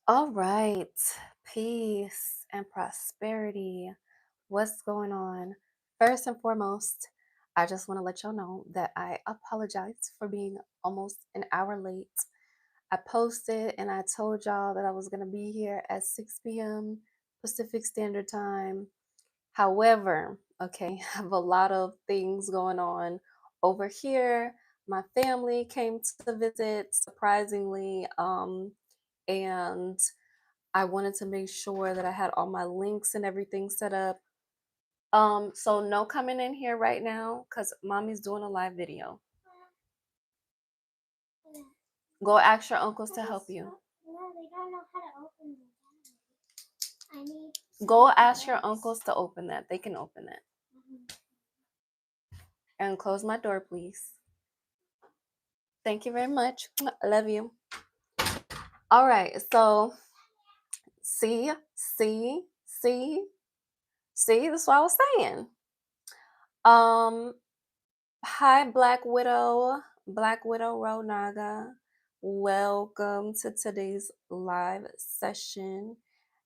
All right. Peace and prosperity. What's going on? First and foremost, I just want to let y'all know that I apologize for being almost an hour late. I posted and I told y'all that I was going to be here at 6 p.m. Pacific Standard Time. However, okay, I have a lot of things going on over here. My family came to visit surprisingly, and I wanted to make sure that I had all my links and everything set up. So no coming in here right now because mommy's doing a live video. Go ask your uncles to help you. No, they don't know how to open them. I need. Go ask your uncles to open that. They can open it. And close my door, please. Thank you very much. I love you. All right. So see. That's what I was saying. Um, Hi, Black Widow Ronaga. Welcome to today's live session.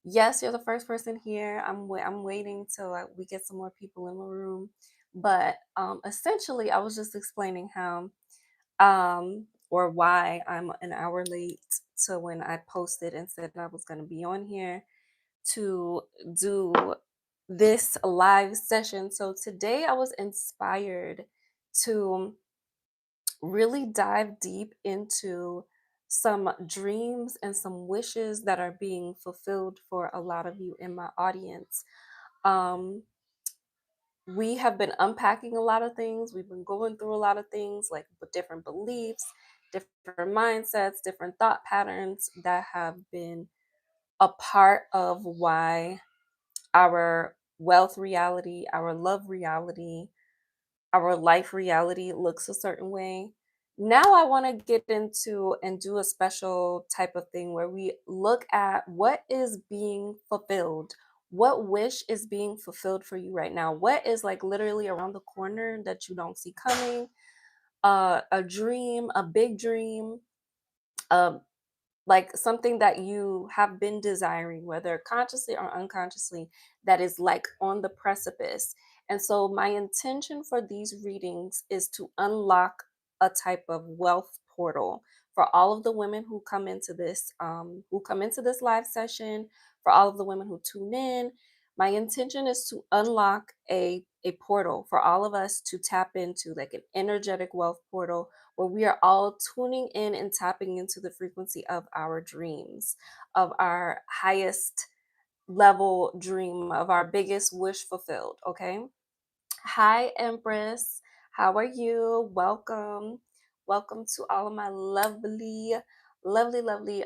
Yes, you're the first person here. I'm waiting till we get some more people in the room, but essentially, I was just explaining how or why I'm an hour late to when I posted and said I was going to be on here to do this live session. So today I was inspired to really dive deep into some dreams and some wishes that are being fulfilled for a lot of you in my audience. Um, we have been unpacking a lot of things. We've been going through a lot of things, like with different beliefs, different mindsets, different thought patterns that have been a part of why our wealth reality, our love reality, our life reality looks a certain way. Now I want to get into and do a special type of thing where we look at what is being fulfilled. What wish is being fulfilled for you right now? What is like literally around the corner that you don't see coming? A dream, a big dream, uh, like something that you have been desiring, whether consciously or unconsciously, that is like on the precipice. And so, my intention for these readings is to unlock a type of wealth portal for all of the women who come into this live session, for all of the women who tune in. My intention is to unlock a portal for all of us to tap into, like an energetic wealth portal where we are all tuning in and tapping into the frequency of our dreams, of our highest level dream, of our biggest wish fulfilled. Okay. Hi, Empress. How are you? Welcome. Welcome to all of my lovely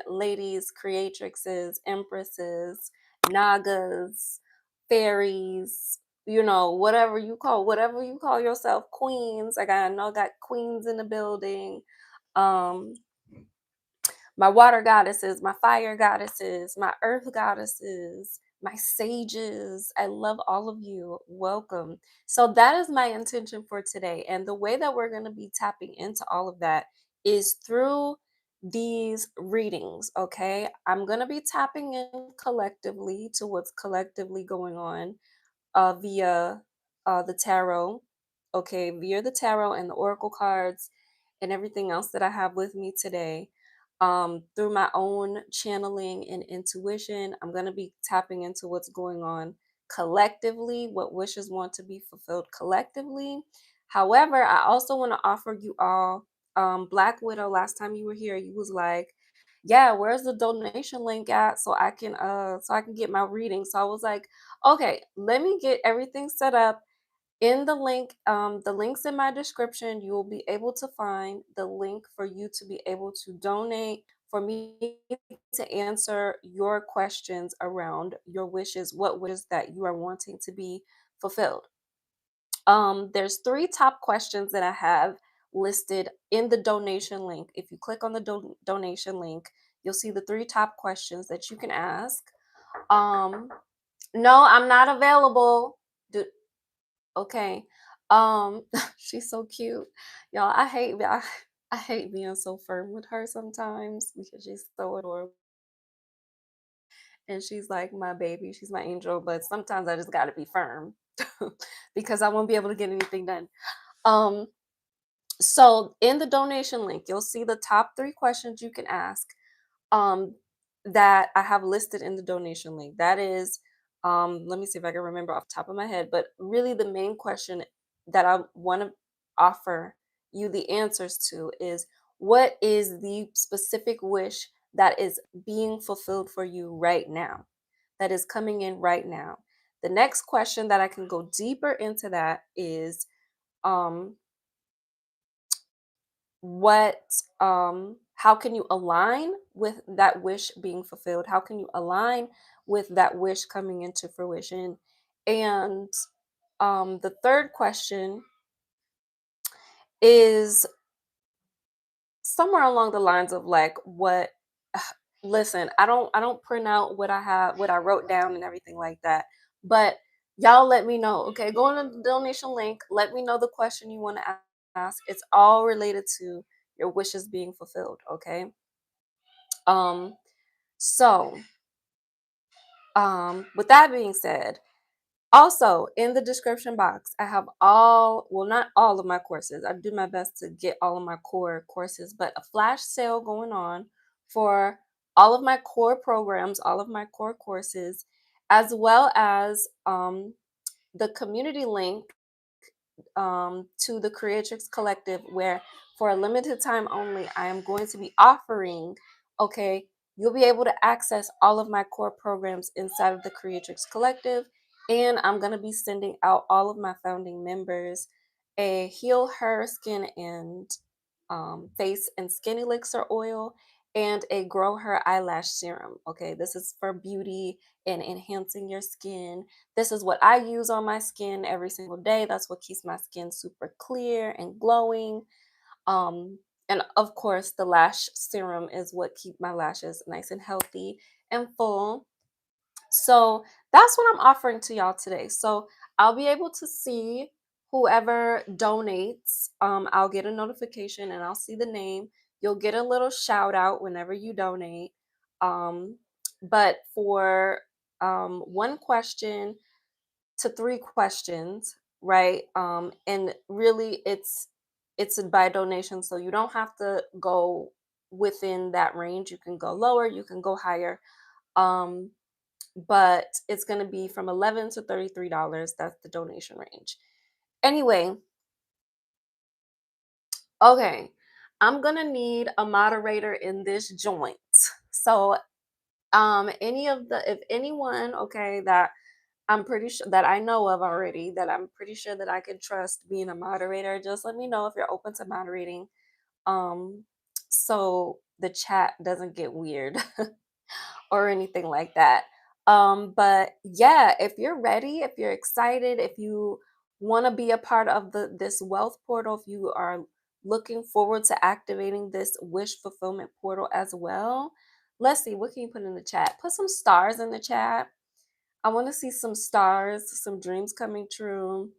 ladies, creatrixes, empresses, nagas, fairies, whatever you call yourself, queens. I know I got queens in the building. Um, my water goddesses, my fire goddesses, my earth goddesses, my sages. I love all of you. Welcome. So, that is my intention for today. And the way that we're going to be tapping into all of that is through these readings. Okay. I'm going to be tapping in collectively to what's collectively going on via the tarot. Okay. Via the tarot and the oracle cards and everything else that I have with me today. Through my own channeling and intuition, I'm going to be tapping into what's going on collectively, what wishes want to be fulfilled collectively. However, I also want to offer you all, Black Widow, last time you were here, you was like, yeah, where's the donation link at so I can get my reading. So I was like, okay, let me get everything set up in the links in my description. You will be able to find the link for you to be able to donate, for me to answer your questions around your wishes, what wishes that you are wanting to be fulfilled. There's three top questions that I have listed in the donation link. If you click on the donation link, you'll see the three top questions that you can ask. um no, I'm not available. Okay. She's so cute. Y'all, I hate being so firm with her sometimes because she's so adorable. and she's like my baby. She's my angel, but sometimes I just got to be firm because I won't be able to get anything done. Um, so in the donation link, you'll see the top 3 questions you can ask um, that I have listed in the donation link. That is, let me see if I can remember off the top of my head, but really the main question that I want to offer you the answers to is, what is the specific wish that is being fulfilled for you right now, that is coming in right now? The next question that I can go deeper into that is, um, what how can you align with that wish being fulfilled? How can you align with that wish coming into fruition? And the third question is somewhere along the lines of like, what listen, I don't print out what I have, what I wrote down and everything like that, but y'all let me know. Okay, go on the donation link, let me know the question you want to ask. It's all related to your wishes being fulfilled. Okay. um so with that being said, also in the description box, I have all, well, not all of my courses. I do my best to get all of my core courses, but a flash sale going on for all of my core programs, all of my core courses, as well as the community link to the Creatrix Collective, where for a limited time only, I am going to be offering, okay, you'll be able to access all of my core programs inside of the Creatrix Collective. And I'm going to be sending out all of my founding members a Heal Her Skin and Face and Skin Elixir oil and a Grow Her Eyelash Serum. Okay, this is for beauty and enhancing your skin. This is what I use on my skin every single day. That's what keeps my skin super clear and glowing. Um, and of course, the lash serum is what keep my lashes nice and healthy and full. So that's what I'm offering to y'all today. So I'll be able to see whoever donates. I'll get a notification and I'll see the name. You'll get a little shout out whenever you donate. But for 1 question to 3 questions, right? And really, it's by donation, so you don't have to go within that range. You can go lower, you can go higher. Um, but it's going to be from $11 to $33. That's the donation range. Anyway, okay, I'm going to need a moderator in this joint. So, any of the, if anyone, okay, that I'm pretty sure that I know of already, that I'm pretty sure that I can trust being a moderator, just let me know if you're open to moderating. Um, so the chat doesn't get weird. Or anything like that. But yeah, if you're ready, if you're excited, if you want to be a part of this wealth portal, if you are looking forward to activating this wish fulfillment portal as well, let's see, what can you put in the chat? Put some stars in the chat. I want to see some stars, some dreams coming true.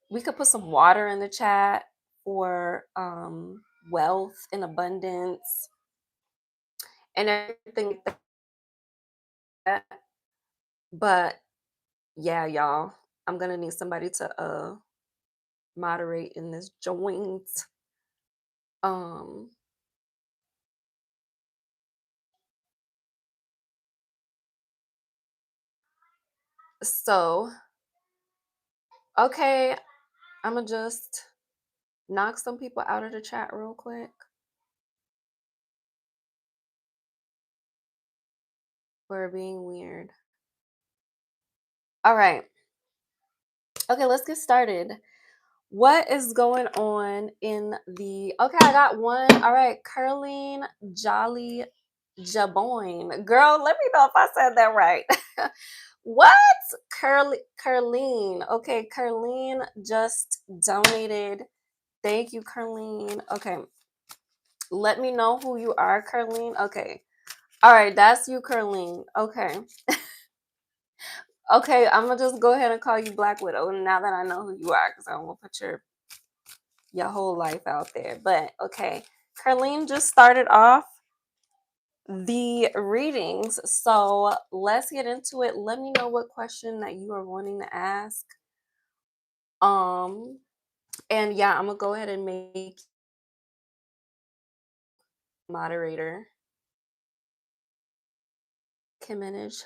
We could put some water in the chat for wealth and abundance and everything like that. But yeah, y'all, I'm gonna need somebody to moderate in this joint. Um, so okay, I'm gonna just knock some people out of the chat real quick. For being weird. All right. Okay, let's get started. What is going on in the, okay, I got one. All right, Curling Jolly Jaboin. Girl, let me know if I said that right. What? Curleen. Okay, Curleen just donated. Thank you, Curleen. Okay, let me know who you are, Curleen. Okay. All right, that's you, Curleen. Okay. Okay, I'm gonna just go ahead and call you Black Widow now that I know who you are, because I don't want to put your whole life out there. But okay, Carlene just started off the readings. So let's get into it. Let me know what question that you are wanting to ask. Um, and yeah, I'm gonna go ahead and make moderator. Kim Minaj.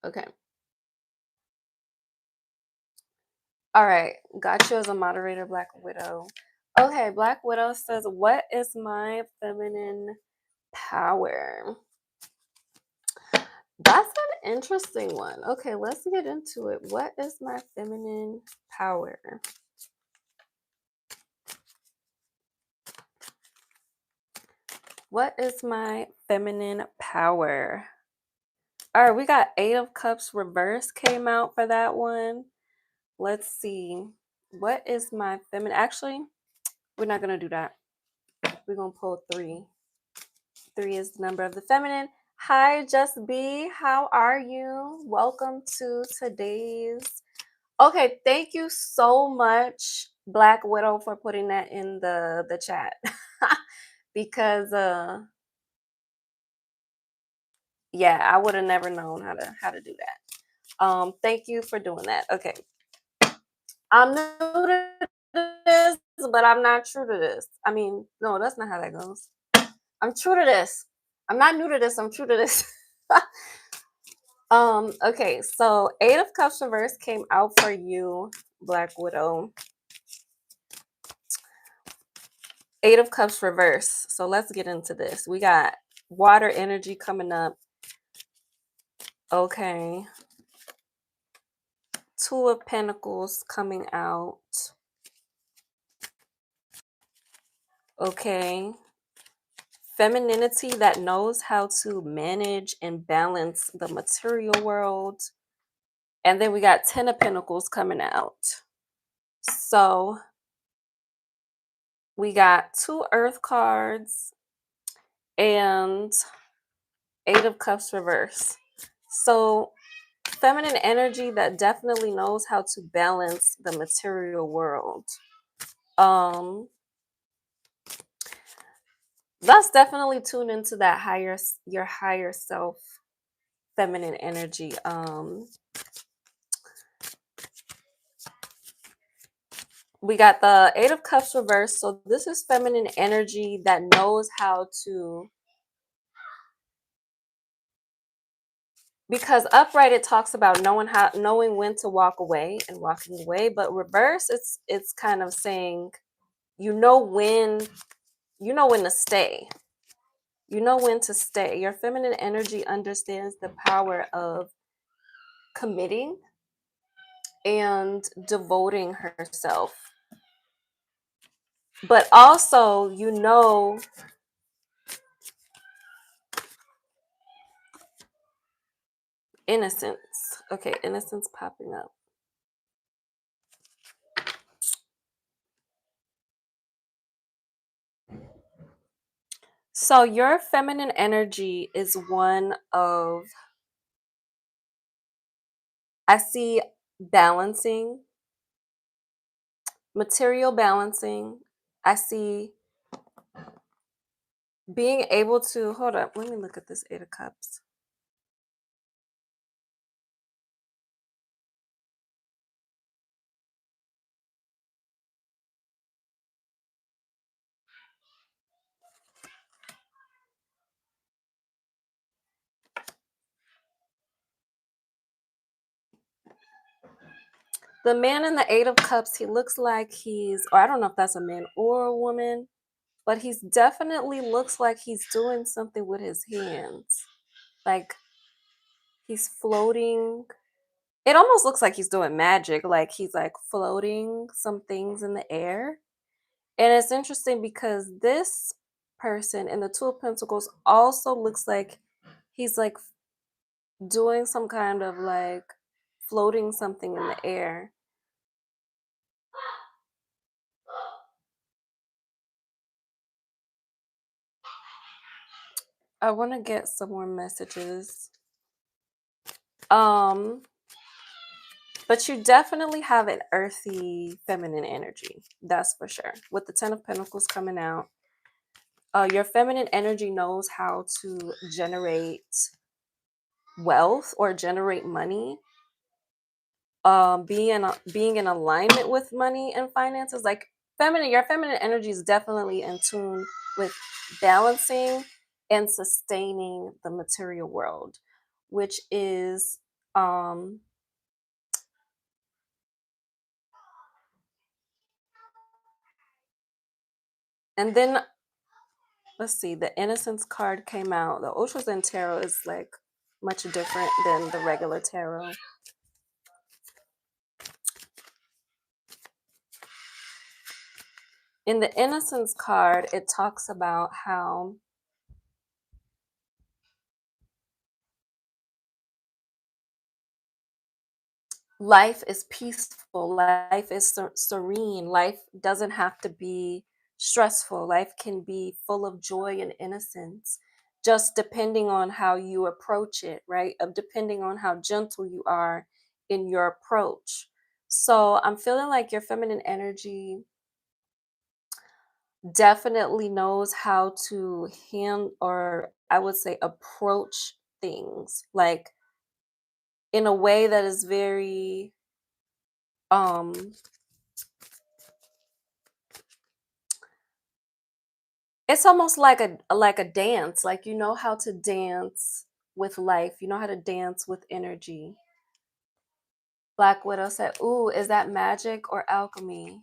Okay. All right. Got you as a moderator, Black Widow. Okay, Black Widow says, what is my feminine power? That's an interesting one. Okay, let's get into it. What is my feminine power? What is my feminine power? All right, we got Eight of Cups reverse came out for that one. Let's see. What is my feminine? Actually, we're not going to do that. We're going to pull three. Three is the number of the feminine. Hi, Just B. How are you? Welcome to today's. Okay, thank you so much, Black Widow, for putting that in the chat. Because yeah, I would have never known how to do that. Thank you for doing that. Okay. I'm new to this, but I'm not true to this. I mean, no, that's not how that goes. I'm true to this. I'm not new to this. I'm true to this. Okay, so Eight of Cups reverse came out for you, Black Widow. Eight of Cups reverse. So let's get into this. We got water energy coming up. Okay. Two of Pentacles coming out. Okay. Femininity that knows how to manage and balance the material world. And then we got Ten of Pentacles coming out. So we got two Earth cards and Eight of Cups reverse. So feminine energy that definitely knows how to balance the material world. Let's definitely tune into that your higher self feminine energy. We got the Eight of Cups reversed. So this is feminine energy that knows how to, because upright it talks about knowing when to walk away and walking away, but reverse it's kind of saying you know when to stay. You know when to stay. Your feminine energy understands the power of committing and devoting herself. But also, innocence. Okay, innocence popping up. So your feminine energy is one of, I see balancing, material balancing. I see being able to, hold up, let me look at this Eight of Cups. The man in the Eight of Cups, he looks like or I don't know if that's a man or a woman, but he's definitely looks like he's doing something with his hands. Like he's floating. It almost looks like he's doing magic, like he's like floating some things in the air. And it's interesting because this person in the Two of Pentacles also looks like he's like doing some kind of like floating something in the air. I want to get some more messages. Um But you definitely have an earthy feminine energy. That's for sure. With the 10 of Pentacles coming out, your feminine energy knows how to generate wealth or generate money. Being in alignment with money and finances, like your feminine energy is definitely in tune with balancing and sustaining the material world, which is um and then let's see, the Innocence card came out. The Ultrazen tarot is like much different than the regular tarot. In the Innocence card, it talks about how life is peaceful, life is serene, life doesn't have to be stressful, life can be full of joy and innocence, just depending on how you approach it, right? Depending on how gentle you are in your approach. So I'm feeling like your feminine energy definitely knows how to hand or I would say approach things like in a way that is very um it's almost like a dance, like you know how to dance with life, you know how to dance with energy. Black Widow said, "Ooh, is that magic or alchemy?"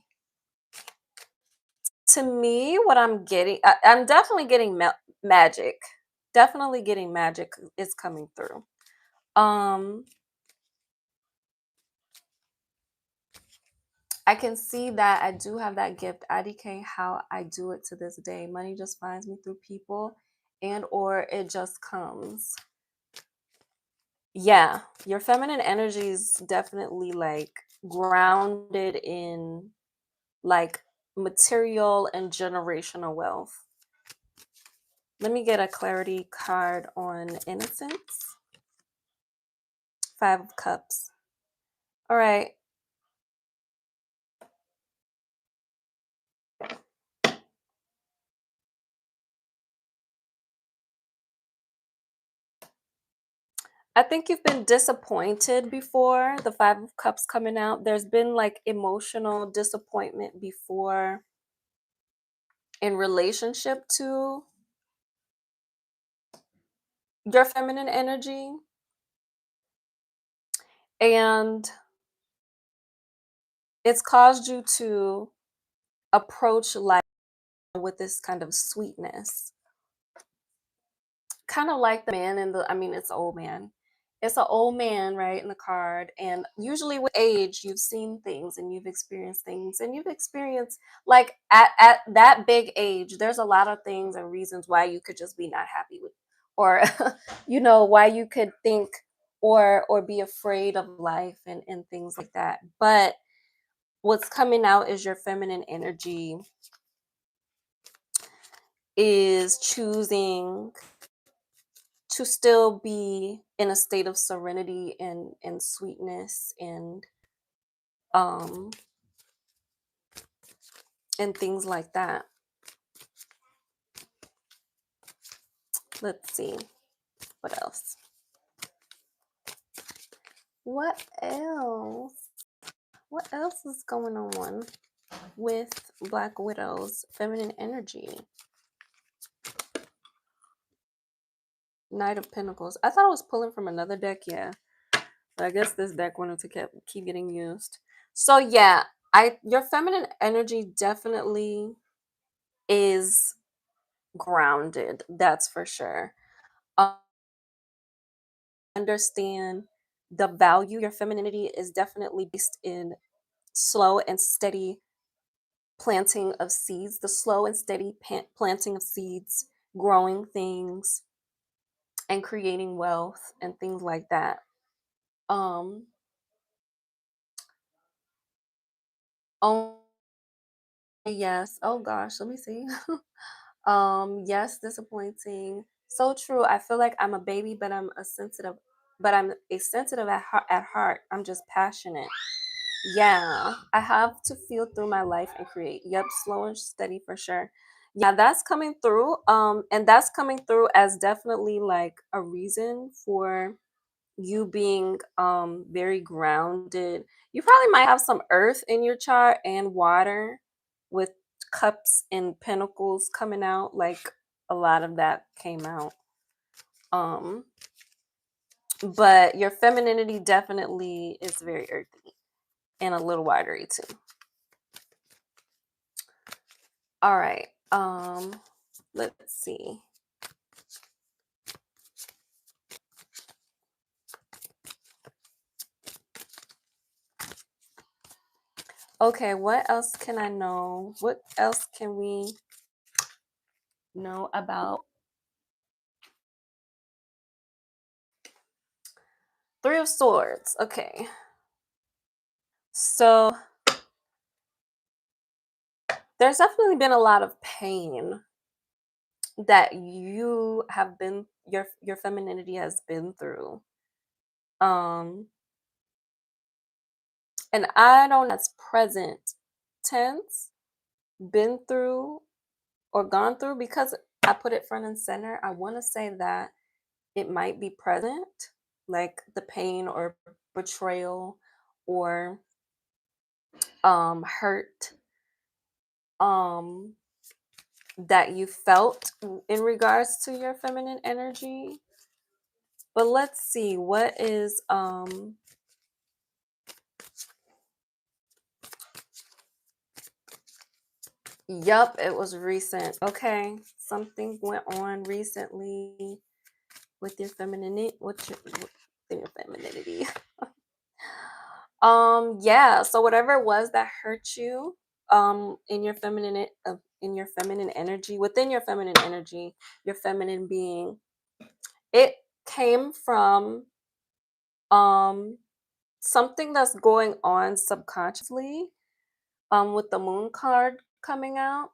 To me, what I'm getting, I'm definitely getting magic. Definitely getting magic is coming through. Um, I can see that I do have that gift. IDK, how I do it to this day. Money just finds me through people and or it just comes. Yeah, your feminine energy is definitely like grounded in like material and generational wealth. Let me get a clarity card on innocence. Five of Cups. All right. I think you've been disappointed before, the Five of Cups coming out. There's been like emotional disappointment before in relationship to your feminine energy. And it's caused you to approach life with this kind of sweetness. Kind of like the man in the, I mean, it's an old man. It's an old man, right, in the card. And usually with age, you've seen things and you've experienced things and you've experienced, like, at that big age, there's a lot of things and reasons why you could just be not happy with, or, why you could think or be afraid of life and things like that. But what's coming out is your feminine energy is choosing to still be in a state of serenity and sweetness um and things like that. Let's see what else. What else? What else is going on with Black Widow's feminine energy? Knight of Pentacles. I thought I was pulling from another deck, yeah. But I guess this deck wanted to keep getting used. So yeah, I your feminine energy definitely is grounded. That's for sure. Um, understand the value. Your femininity is definitely based in slow and steady planting of seeds, the slow and steady planting of seeds, growing things, and creating wealth and things like that. Um, oh yes. Oh gosh, let me see. Yes, disappointing. So true. I feel like I'm a baby, but I'm a sensitive but I'm a sensitive at heart. I'm just passionate. Yeah, I have to feel through my life and create. Yep, slow and steady for sure. Yeah, that's coming through. And that's coming through as definitely like a reason for you being very grounded. You probably might have some earth in your chart and water with cups and pentacles coming out. Like a lot of that came out. Um, but your femininity definitely is very earthy and a little watery too. All right. Let's see. Okay, what else can I know? What else can we know about Three of Swords? Okay. So there's definitely been a lot of pain that you have been your femininity has been through. Um and I don't know if that's present tense, been through or gone through because I put it front and center. I want to say that it might be present, like the pain or betrayal or hurt um that you felt in regards to your feminine energy. But let's see what is yup, it was recent. Okay, something went on recently with your femininity, with your femininity. Yeah, so whatever it was that hurt you, in your in your feminine energy, within your feminine energy, your feminine being, it came from um something that's going on subconsciously, with the moon card coming out,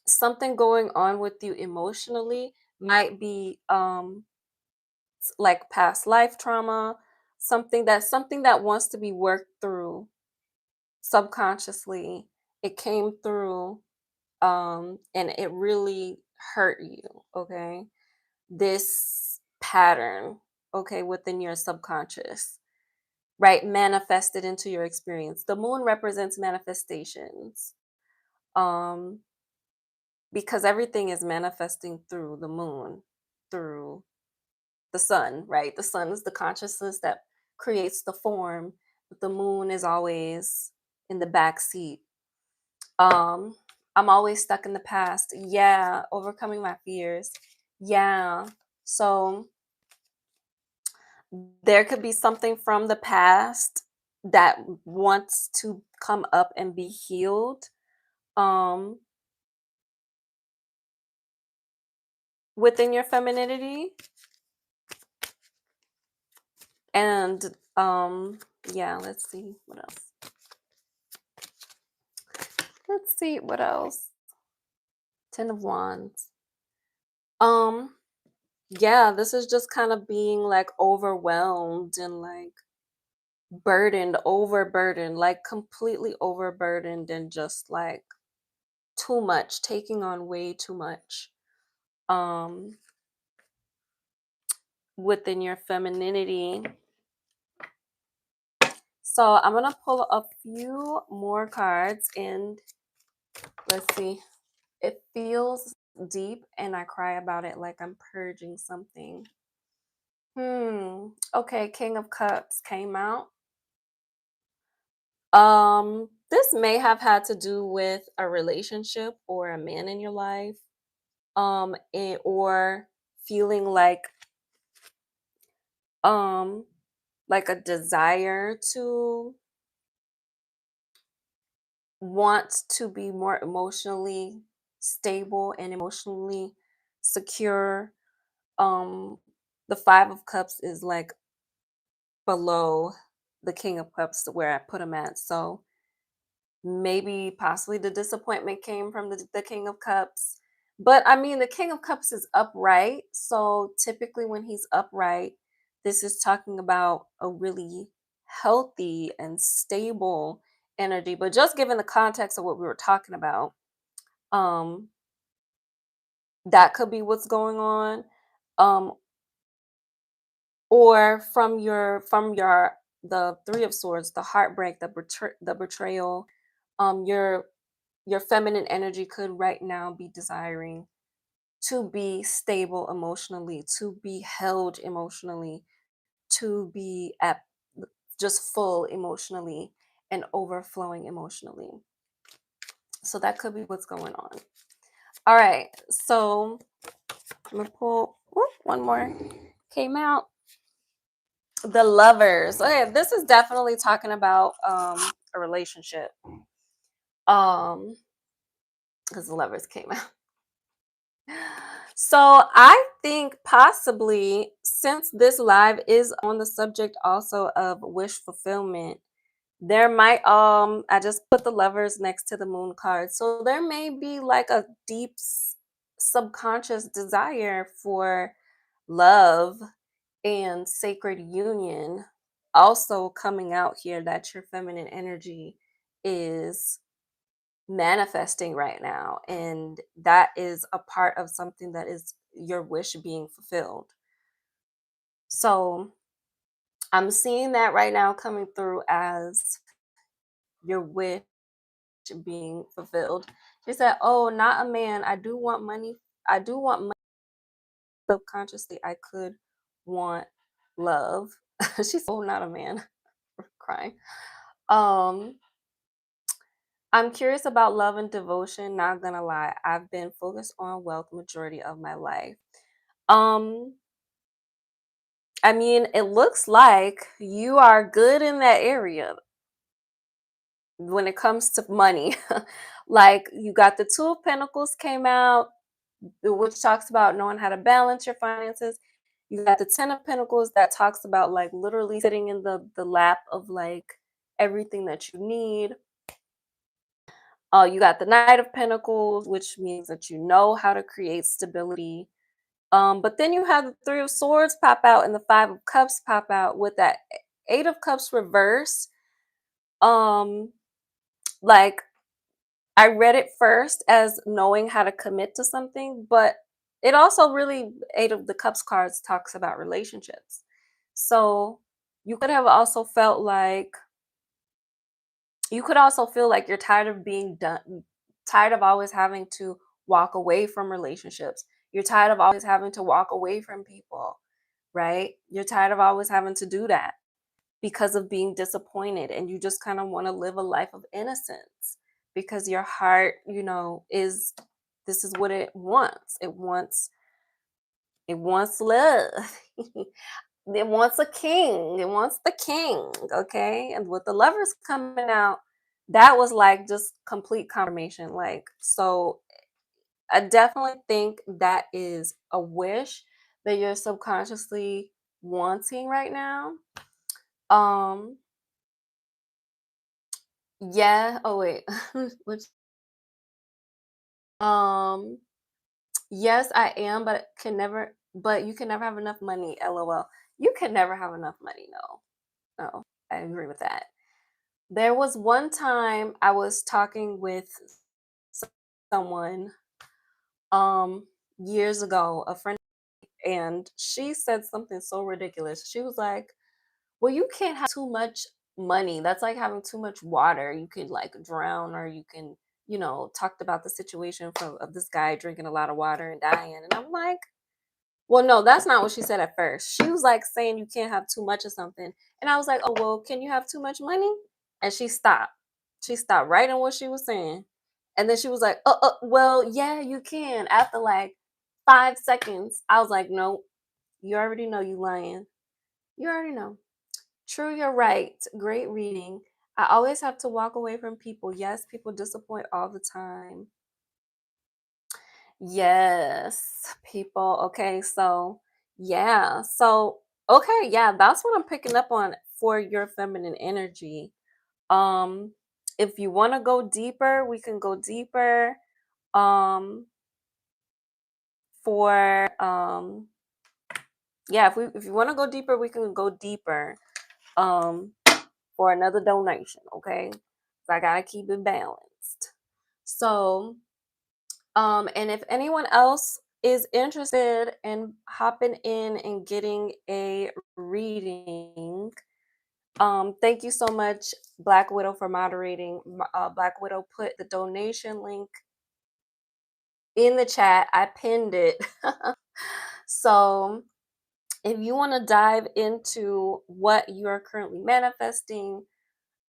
something going on with you emotionally might be like past life trauma, something that wants to be worked through subconsciously. It came through and it really hurt you, okay? This pattern, okay, within your subconscious, right? Manifested into your experience. The moon represents manifestations. Um because everything is manifesting through the moon, through the sun, right? The sun is the consciousness that creates the form, but the moon is always in the back seat. Um, I'm always stuck in the past. Yeah, overcoming my fears. Yeah. So there could be something from the past that wants to come up and be healed um within your femininity. And yeah, let's see what else. Let's see what else. 10 of Wands. Um, yeah, this is just kind of being like overwhelmed and like overburdened, like completely overburdened and just like too much, taking on way too much um within your femininity. So I'm gonna pull a few more cards and let's see. It feels deep and I cry about it like I'm purging something. Okay, King of Cups came out. This may have had to do with a relationship or a man in your life. Or feeling um like a desire to want to be more emotionally stable and emotionally secure. The 5 of Cups is like below the King of Cups where I put him at. So maybe possibly the disappointment came from the King of Cups. But I mean, the King of Cups is upright. So typically, when he's upright, this is talking about a really healthy and stable energy. But just given the context of what we were talking about, um, that could be what's going on. Um, or from your the Three of Swords, the heartbreak, the betrayal, your feminine energy could right now be desiring to be stable emotionally, to be held emotionally, to be at just full emotionally and overflowing emotionally. So that could be what's going on. All right. So I'm gonna pull one more. Came out. The Lovers. Okay, this is definitely talking about a relationship. Because the Lovers came out. So I think possibly, since this live is on the subject also of wish fulfillment, there might I just put the Lovers next to the Moon card. So there may be like a deep subconscious desire for love and sacred union also coming out here, that your feminine energy is manifesting right now, and that is a part of something that is your wish being fulfilled. So I'm seeing that right now coming through as your wish being fulfilled. She said, oh, not a man, I do want money, I do want money. Subconsciously I could want love. She said, oh, not a man. Crying. um I'm curious about love and devotion, not gonna lie. I've been focused on wealth majority of my life. Um, I mean, it looks like you are good in that area when it comes to money. Like you got the Two of Pentacles came out, which talks about knowing how to balance your finances. You got the Ten of Pentacles that talks about like literally sitting in the lap of like everything that you need. You got the Knight of Pentacles, which means that you know how to create stability. But then you have the Three of Swords pop out and the Five of Cups pop out with that Eight of Cups reverse. Um, like I read it first as knowing how to commit to something, but it also really, Eight of the Cups cards talks about relationships. So you could have also felt like you could also feel like you're tired of being done, tired of always having to walk away from relationships. You're tired of always having to walk away from people, right? You're tired of always having to do that because of being disappointed, and you just kind of want to live a life of innocence because your heart, is this is what it wants. It wants love. It wants a king. It wants the king. Okay. And with the Lovers coming out, that was like just complete confirmation. Like, so I definitely think that is a wish that you're subconsciously wanting right now. Um, yeah. Oh wait. Which um yes, I am, but you can never have enough money, LOL. You can never have enough money, no. No. I agree with that. There was one time I was talking with s- someone years ago, a friend, and she said something so ridiculous. She was like, "Well, you can't have too much money. That's like having too much water. You could like drown, or you can, talked about the situation of this guy drinking a lot of water and dying." And I'm like, well, no, that's not what she said at first. She was like saying you can't have too much of something. And I was like, oh, well, can you have too much money? And she stopped. She stopped right in what she was saying. And then she was like, well, yeah, you can. After like 5 seconds, I was like, no, you already know you lying. You already know. True, you're right. Great reading. I always have to walk away from people. Yes, people disappoint all the time. Yes, people. Okay, so yeah. So okay, yeah, that's what I'm picking up on for your feminine energy. Um if you want to go deeper, we can go deeper. Um for yeah, if you want to go deeper, we can go deeper um for another donation, okay? So I gotta keep it balanced. So and if anyone else is interested in hopping in and getting a reading, thank you so much, Black Widow, for moderating. Black Widow put the donation link in the chat. I pinned it. So if you want to dive into what you are currently manifesting,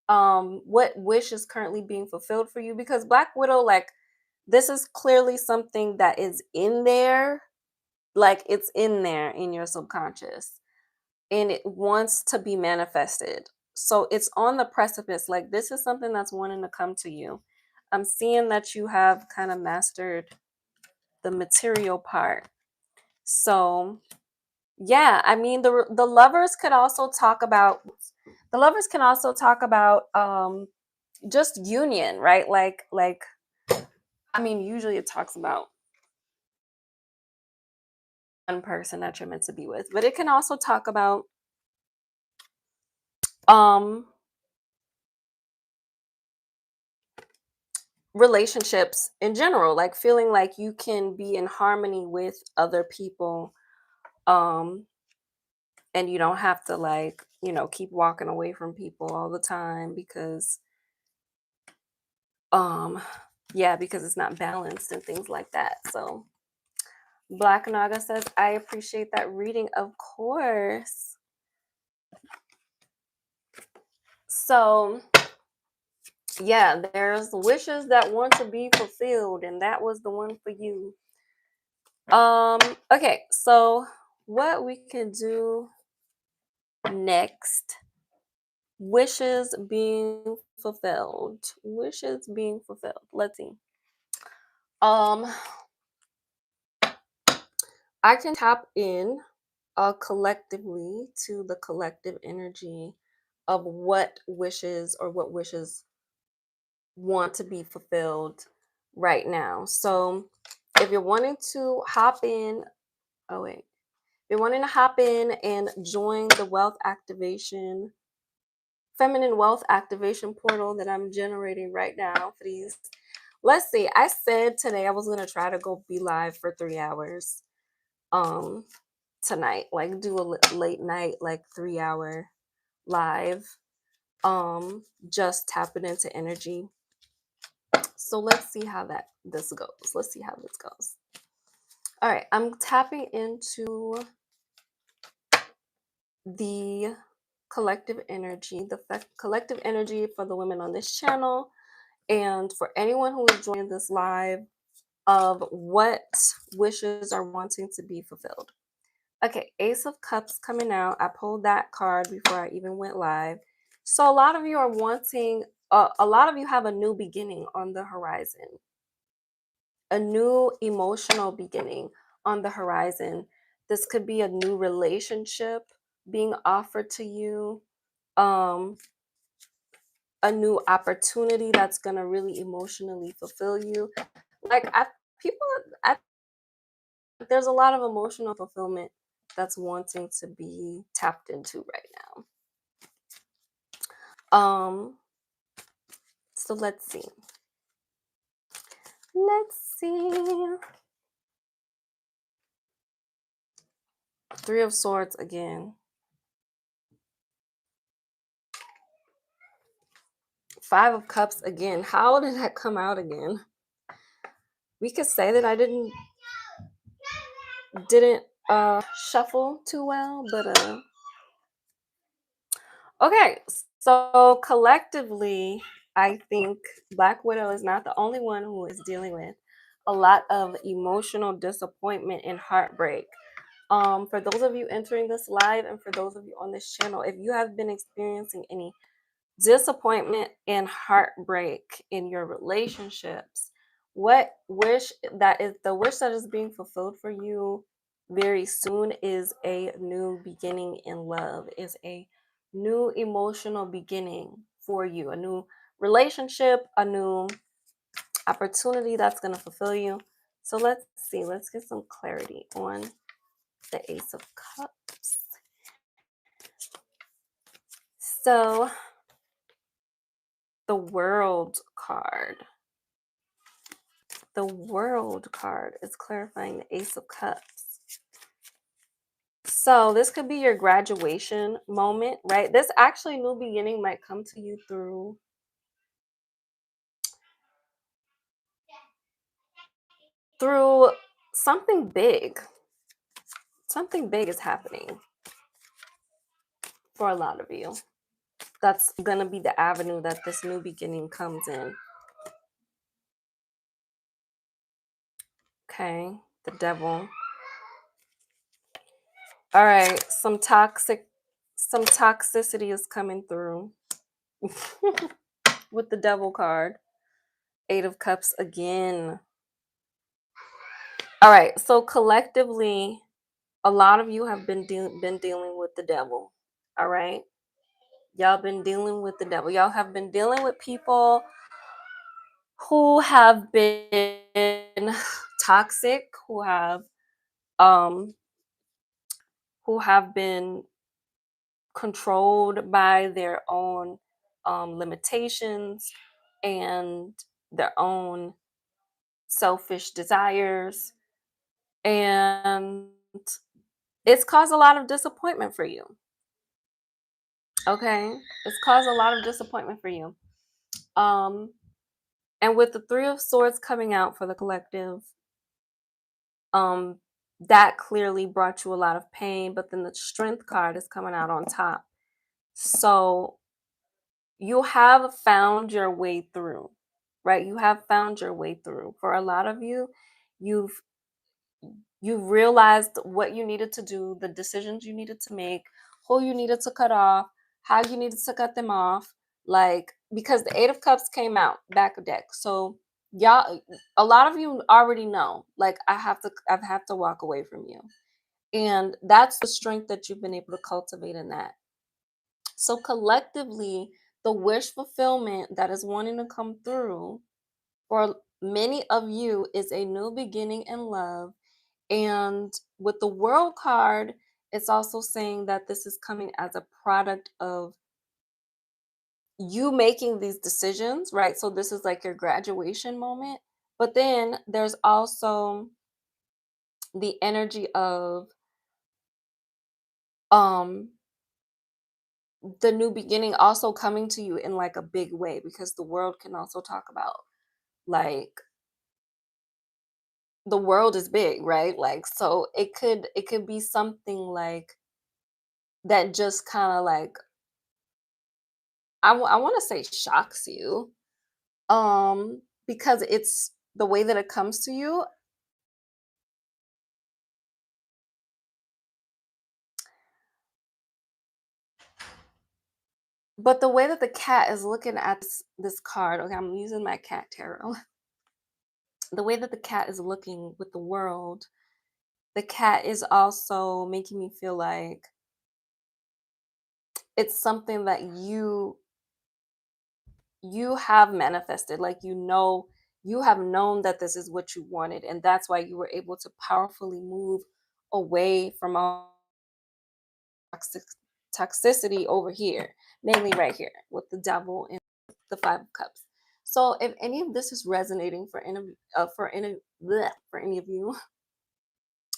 what wish is currently being fulfilled for you, because Black Widow, like, this is clearly something that is in there, like it's in there in your subconscious, and it wants to be manifested. So it's on the precipice. Like, this is something that's wanting to come to you. I'm seeing that you have kind of mastered the material part. So yeah, I mean, the lovers could also talk about, the lovers can also talk about just union, right? Like I mean, usually it talks about one person that you're meant to be with, but it can also talk about um relationships in general, like feeling like you can be in harmony with other people, um and you don't have to, like, keep walking away from people all the time because um yeah, because it's not balanced and things like that. So Black Naga says, I appreciate that reading, of course. So yeah, there's wishes that want to be fulfilled, and that was the one for you. Okay, so what we can do next, wishes being fulfilled. Wishes being fulfilled. Let's see. Um, I can tap in collectively to the collective energy of what wishes, or what wishes want to be fulfilled right now. So if you're wanting to hop in, oh wait, if you're wanting to hop in and join the wealth activation, feminine wealth activation portal that I'm generating right now for these. Let's see. I said today I was gonna try to go be live for 3 hours. Tonight, like do a late night, like 3 hour live. Just tapping into energy. So let's see how this goes. Let's see how this goes. All right, I'm tapping into the collective energy, collective energy for the women on this channel, and for anyone who is joining this live, of what wishes are wanting to be fulfilled. Okay, Ace of Cups coming out. I pulled that card before I even went live. So a lot of you are wanting, a lot of you have a new beginning on the horizon, a new emotional beginning on the horizon. This could be a new relationship being offered to you, um, a new opportunity that's going to really emotionally fulfill you. Like, people, I, there's a lot of emotional fulfillment that's wanting to be tapped into right now. So let's see. Let's see. Three of Swords again. Five of Cups again. How did that come out again? We could say that I didn't shuffle too well, but okay. So collectively, I think Black Widow is not the only one who is dealing with a lot of emotional disappointment and heartbreak. For those of you entering this live, and for those of you on this channel, if you have been experiencing any disappointment and heartbreak in your relationships, what wish that is the wish that is being fulfilled for you very soon is a new beginning in love, is a new emotional beginning for you, a new relationship, a new opportunity that's going to fulfill you. So let's see. Let's get some clarity on the Ace of Cups. So the World card. The World card is clarifying the Ace of Cups. So this could be your graduation moment, right? This actually new beginning might come to you through something big. Something big is happening for a lot of you. That's going to be the avenue that this new beginning comes in. Okay, the devil. All right, some toxicity is coming through with the devil card. Eight of Cups again. All right, so collectively, a lot of you have been dealing with the devil. All right, y'all been dealing with the devil. Y'all have been dealing with people who have been toxic, um who have been controlled by their own limitations and their own selfish desires, and it's caused a lot of disappointment for you. Okay, it's caused a lot of disappointment for you. um and with the Three of Swords coming out for the collective, um that clearly brought you a lot of pain, but then the Strength card is coming out on top. So you have found your way through, right? You have found your way through. For a lot of you, you've you've realized what you needed to do, the decisions you needed to make, who you needed to cut off, how you needed to cut them off. Like, because the Eight of Cups came out back of deck. So y'all, a lot of you already know, like, I have to walk away from you. And that's the strength that you've been able to cultivate in that. So collectively, the wish fulfillment that is wanting to come through for many of you is a new beginning in love. And with the World card, it's also saying that this is coming as a product of you making these decisions, right? So this is like your graduation moment. But then there's also the energy of um the new beginning also coming to you in like a big way, because the world can also talk about, like, the world is big, right? Like, so it could be something like that, just kind of like, I want to say shocks you, because it's the way that it comes to you. But the way that the cat is looking at this card, okay, I'm using my cat tarot. The way that the cat is looking with the world, the cat is also making me feel like it's something that you have manifested. Like, you have known that this is what you wanted, and that's why you were able to powerfully move away from all toxic toxicity over here, mainly right here with the devil and the Five of Cups. So if any of this is resonating for any of you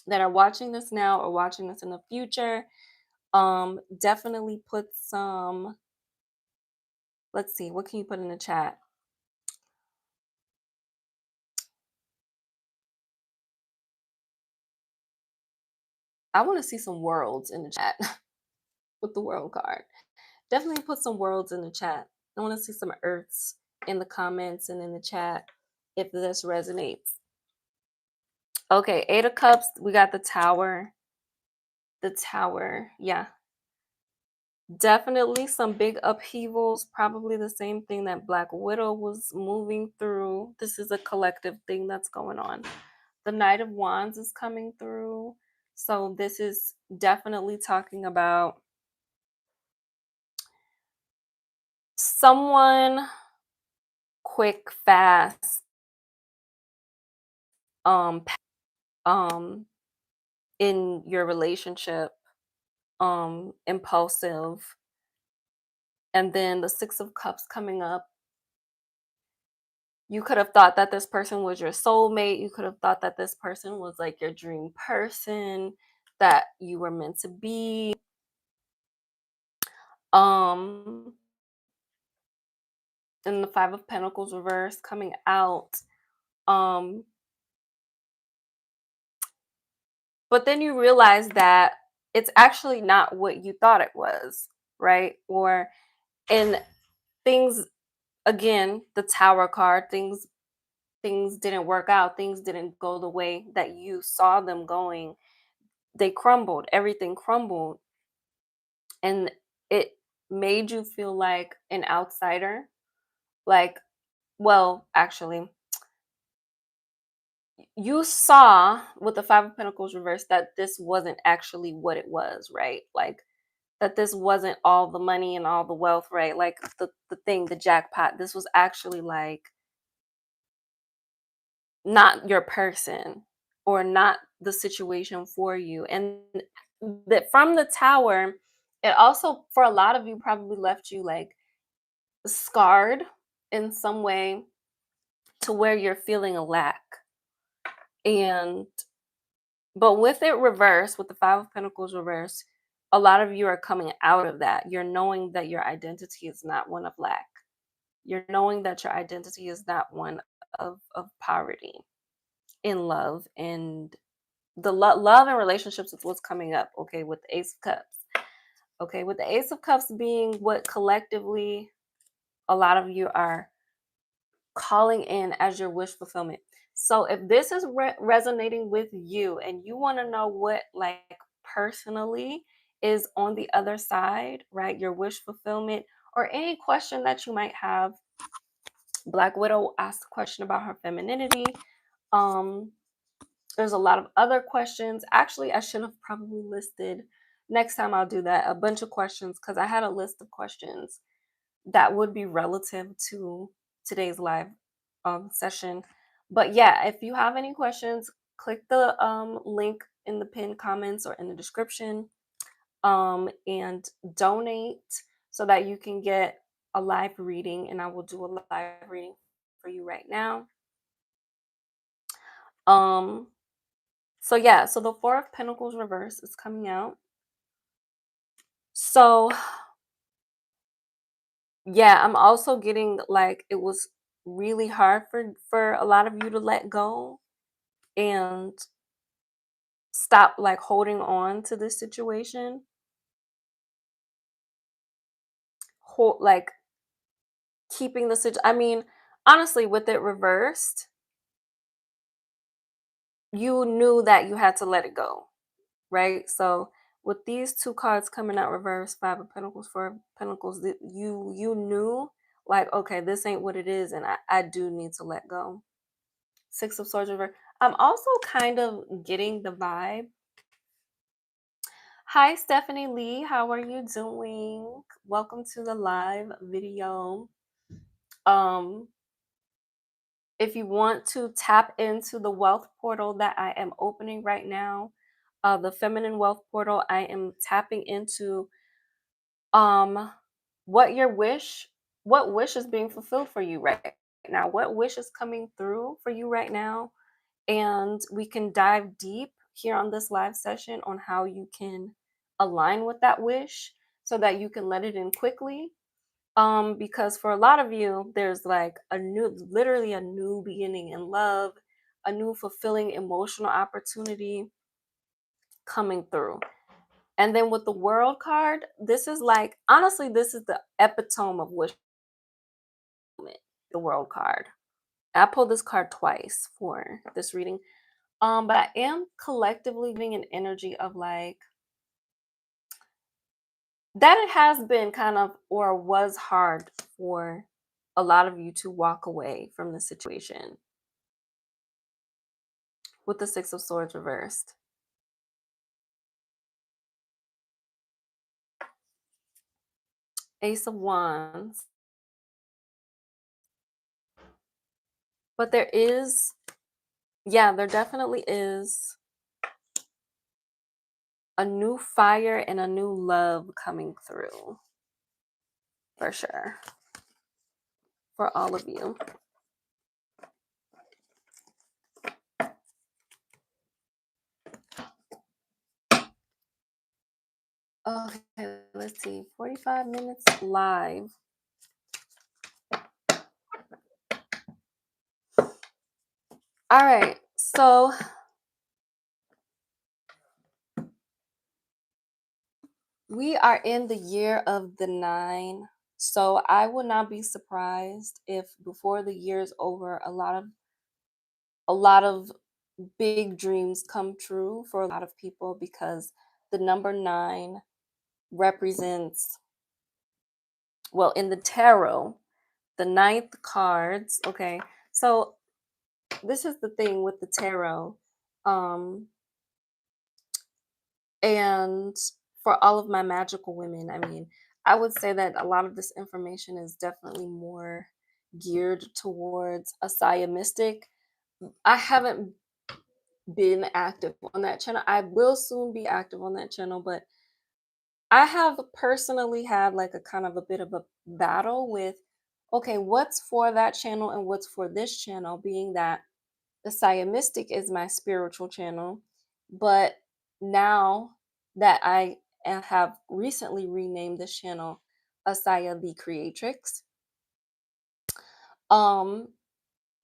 that are watching this now or watching this in the future, definitely put some, let's see, what can you put in the chat? I want to see some worlds in the chat with the world card. Definitely put some worlds in the chat. I want to see some earths in the comments and in the chat if this resonates. Okay, Eight of Cups, we got the Tower. The Tower, yeah. Definitely some big upheavals, probably the same thing that Black Widow was moving through. This is a collective thing that's going on. The Knight of Wands is coming through. So this is definitely talking about someone quick, fast, pa- um in your relationship, impulsive, and then the 6 of cups coming up. You could have thought that this person was your soulmate. You could have thought that this person was like your dream person, that you were meant to be. Um, and the 5 of Pentacles reverse coming out. Um, but then you realize that it's actually not what you thought it was, right? Or and things again, the Tower card, things didn't work out. Things didn't go the way that you saw them going. They crumbled. Everything crumbled, and it made you feel like an outsider. Like, well, actually, you saw with the 5 of Pentacles reverse that this wasn't actually what it was, right? Like that this wasn't all the money and all the wealth, right? Like the jackpot. This was actually like not your person or not the situation for you. And that from the tower, it also for a lot of you probably left you like scarred in some way to where you're feeling a lack. And but with it reversed, with the 5 of Pentacles reversed, a lot of you are coming out of that. You're knowing that your identity is not one of lack. You're knowing that your identity is not one of poverty in love. And the love and relationships is what's coming up, okay, with the Ace of Cups. Okay, with the Ace of Cups being what collectively a lot of you are calling in as your wish fulfillment. So if this is resonating with you and you want to know what like personally is on the other side, right? Your wish fulfillment or any question that you might have, Black Widow asked a question about her femininity. Um there's a lot of other questions. Actually, I should have probably listed next time I'll do that a bunch of questions because I had a list of questions that would be relative to today's live session. But yeah, if you have any questions, click the link in the pinned comments or in the description, and donate so that you can get a live reading. And I will do a live reading for you right now. Um, so yeah, so the 4 of Pentacles reverse is coming out. So yeah, I'm also getting like it was really hard for a lot of you to let go and stop like holding on to this situation. Like keeping the situation. I mean, honestly, with it reversed, you knew that you had to let it go, right? So with these two cards coming out reverse, 5 of Pentacles, 4 of Pentacles, that you knew like, okay, this ain't what it is, and I do need to let go. 6 of Swords reverse. I'm also kind of getting the vibe. Hi, Stephanie Lee. How are you doing? Welcome to the live video. Um, if you want to tap into the wealth portal that I am opening right now, the feminine wealth portal, I am tapping into um what wish is being fulfilled for you right now, what wish is coming through for you right now, and we can dive deep here on this live session on how you can align with that wish so that you can let it in quickly. Because for a lot of you there's like literally a new beginning in love, a new fulfilling emotional opportunity coming through. And then with the World card, this is like honestly this is the epitome of wish fulfillment, the World card. I pulled this card twice for this reading. But I am collectively giving an energy of like that it has been kind of or was hard for a lot of you to walk away from the situation with the 6 of Swords reversed. Ace of Wands. But there is, Yeah, there definitely is a new fire and a new love coming through for sure for all of you. Okay, let's see. 45 minutes live. All right. So we are in the year of the 9. So I would not be surprised if before the year is over, a lot of big dreams come true for a lot of people because the number 9 represents, well, in the tarot, the ninth cards. Okay. So this is the thing with the tarot. Um, and for all of my magical women, I mean, I would say that a lot of this information is definitely more geared towards a Saya mystic. I haven't been active on that channel. I will soon be active on that channel, but I have personally had like a kind of a bit of a battle with, okay, what's for that channel and what's for this channel, being that the Saya Mystic is my spiritual channel. But now that I have recently renamed this channel Asaya the Creatrix, um,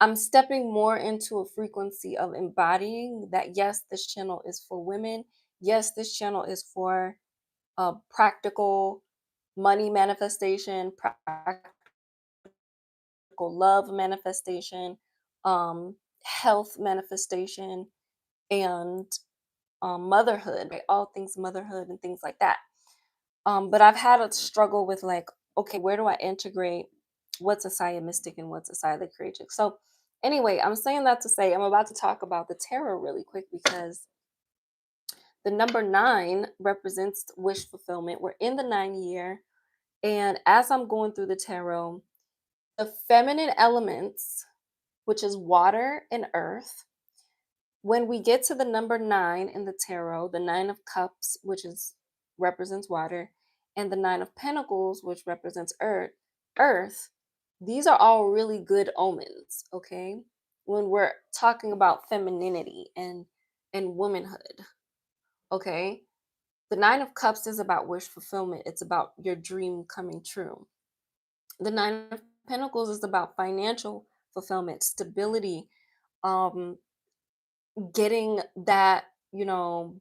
I'm stepping more into a frequency of embodying that yes, this channel is for women. Yes, this channel is for practical money manifestation, practical love manifestation, health manifestation, and motherhood, right? All things motherhood and things like that. But I've had a struggle with like, okay, where do I integrate what's a Saya mystic and what's a Saya the creatrix? So anyway, I'm saying that to say I'm about to talk about the tarot really quick because the number 9 represents wish fulfillment. We're in the 9 year. And as I'm going through the tarot, the feminine elements, which is water and earth, when we get to the number 9 in the tarot, the 9 of cups, which is represents water, and the 9 of pentacles, which represents earth, these are all really good omens, okay? When we're talking about femininity and womanhood, okay? The 9 of cups is about wish fulfillment. It's about your dream coming true. The 9 of pentacles is about financial fulfillment, stability, um getting that,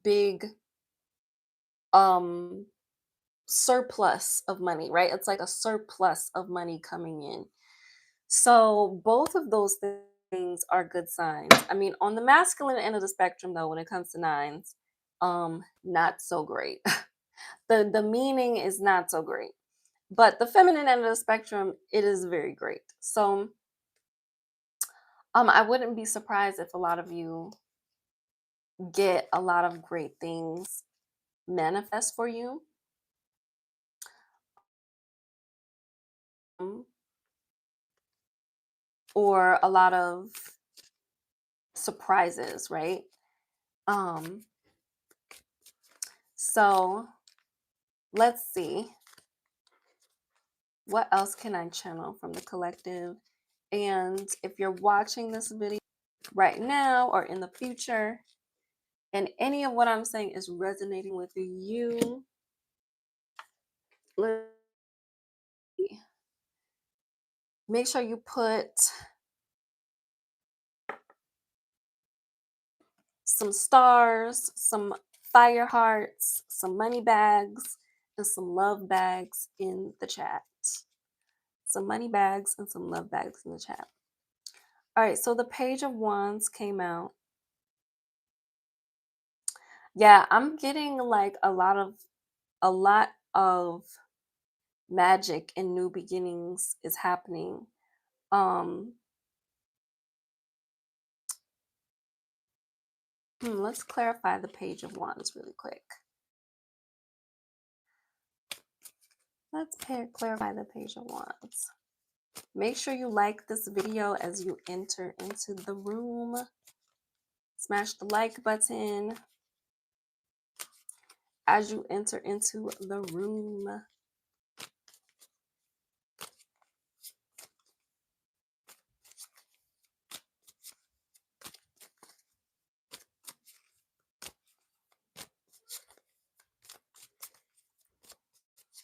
big um surplus of money, right? It's like a surplus of money coming in. So both of those things are good signs. I mean, on the masculine end of the spectrum though, when it comes to nines, not so great. The meaning is not so great. But the feminine end of the spectrum, it is very great. So I wouldn't be surprised if a lot of you get a lot of great things manifest for you. um, or a lot of surprises, right? Um, so let's see, what else can I channel from the collective? And if you're watching this video right now or in the future, and any of what I'm saying is resonating with you, let's see, make sure you put some stars, some fire hearts, some money bags, and some love bags in the chat. Some money bags and some love bags in the chat. All right, so the Page of Wands came out. Yeah, I'm getting like a lot of magic and new beginnings is happening. Um let's clarify the Page of Wands really quick. Clarify the Page of Wands. Make sure you like this video as you enter into the room. Smash the like button as you enter into the room.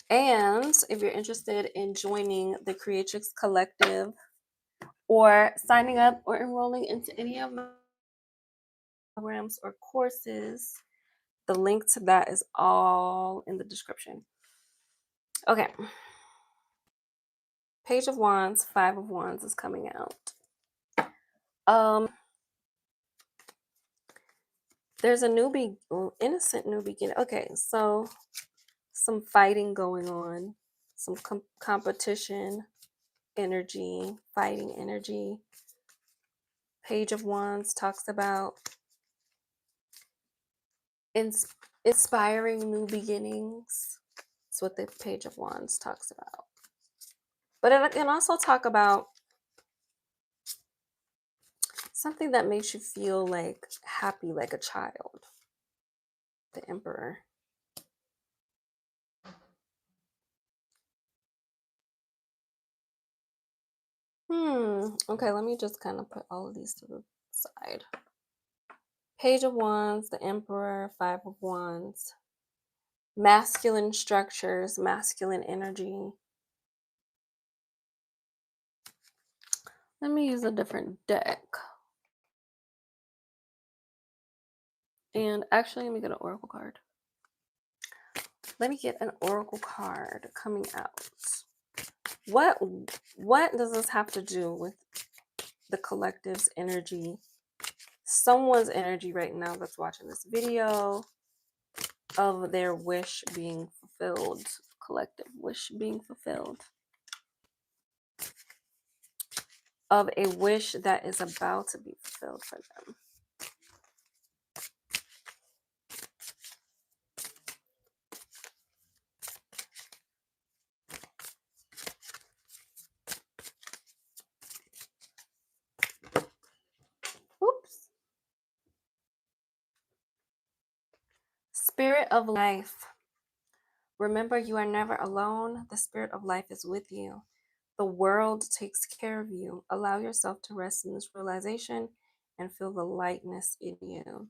And if you're interested in joining the Creatrix Collective or signing up or enrolling into any of my programs or courses, the link to that is all in the description. Okay. Page of Wands, Five of Wands is coming out. There's a innocent new beginning. Okay, so some fighting going on, some competition energy, fighting energy. Page of Wands talks about inspiring new beginnings. That's what the Page of Wands talks about. But it can also talk about something that makes you feel like happy, like a child. The Emperor. Okay, let me just kind of put all of these to the side. Page of Wands, the Emperor, Five of Wands. Masculine structures, masculine energy. Let me use a different deck. And actually, let me get an oracle card. Let me get an oracle card coming out. What does this have to do with the collective's energy? Someone's energy right now that's watching this video of their wish being fulfilled. Collective wish being fulfilled. Of a wish that is about to be fulfilled for them. Oops. Spirit of life. Remember, you are never alone. The spirit of life is with you. The world takes care of you. Allow yourself to rest in this realization and feel the lightness in you.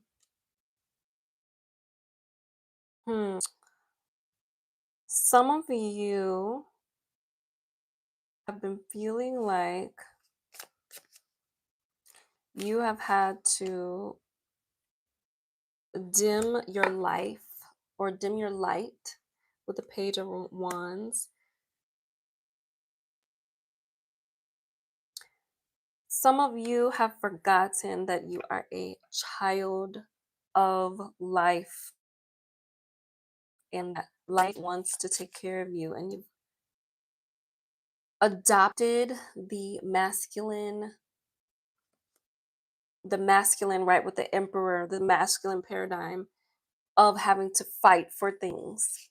Some of you have been feeling like you have had to dim your life or dim your light with the Page of Wands. Some of you have forgotten that you are a child of life and that life wants to take care of you, and you've adopted the masculine, right, with the Emperor, the masculine paradigm of having to fight for things.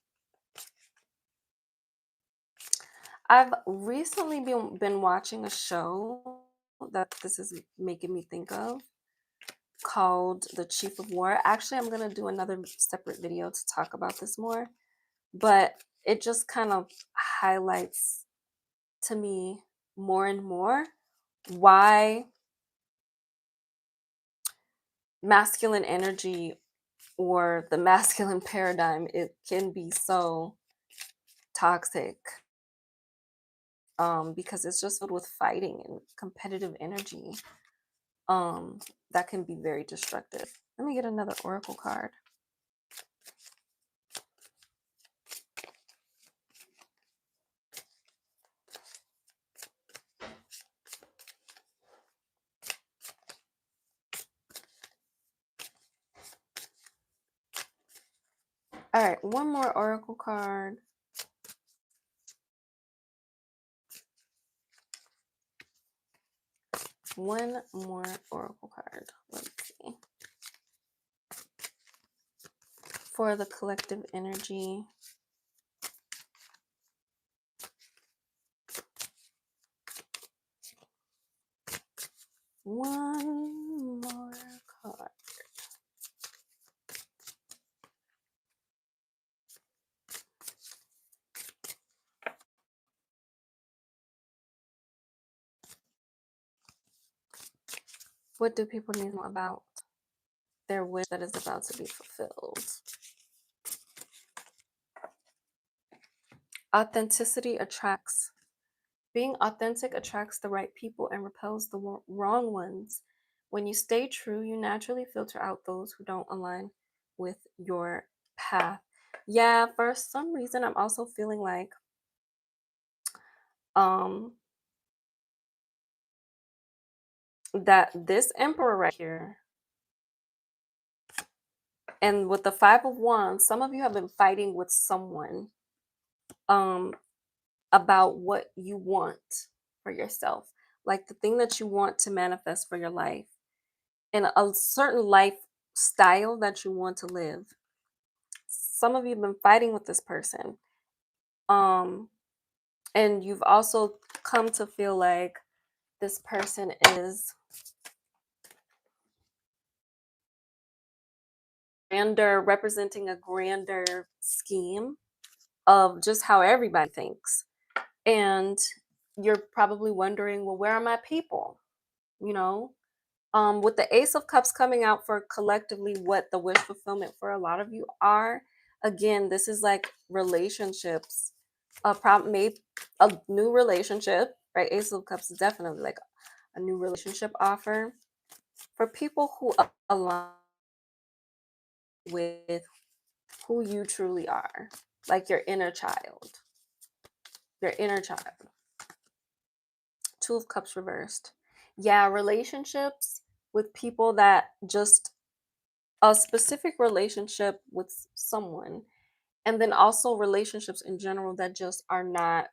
I've recently been watching a show that this is making me think of called The Chief of War. Actually, I'm going to do another separate video to talk about this more, but it just kind of highlights to me more and more why masculine energy or the masculine paradigm, it can be so toxic, because it's just filled with fighting and competitive energy, that can be very destructive. Let me get another oracle card. All right, one more oracle card. One more oracle card. Let's see. For the collective energy. One more card. What do people need to know about their wish that is about to be fulfilled? Authenticity attracts. Being authentic attracts the right people and repels the wrong ones. When you stay true, you naturally filter out those who don't align with your path. Yeah, for some reason, I'm also feeling like um that this emperor right here and with the 5 of Wands, some of you have been fighting with someone um about what you want for yourself, like the thing that you want to manifest for your life and a certain lifestyle that you want to live. Some of you have been fighting with this person. Um and you've also come to feel like this person is grander, representing a grander scheme of just how everybody thinks. And you're probably wondering, well, where are my people? You know, with the Ace of Cups coming out for collectively what the wish fulfillment for a lot of you are. Again, this is like relationships, a problem, maybe a new relationship, right? Ace of Cups is definitely like a new relationship offer for people who align with who you truly are, like your inner child, your inner child. 2 of Cups reversed. Yeah, relationships with people that just a specific relationship with someone, and then also relationships in general that just are not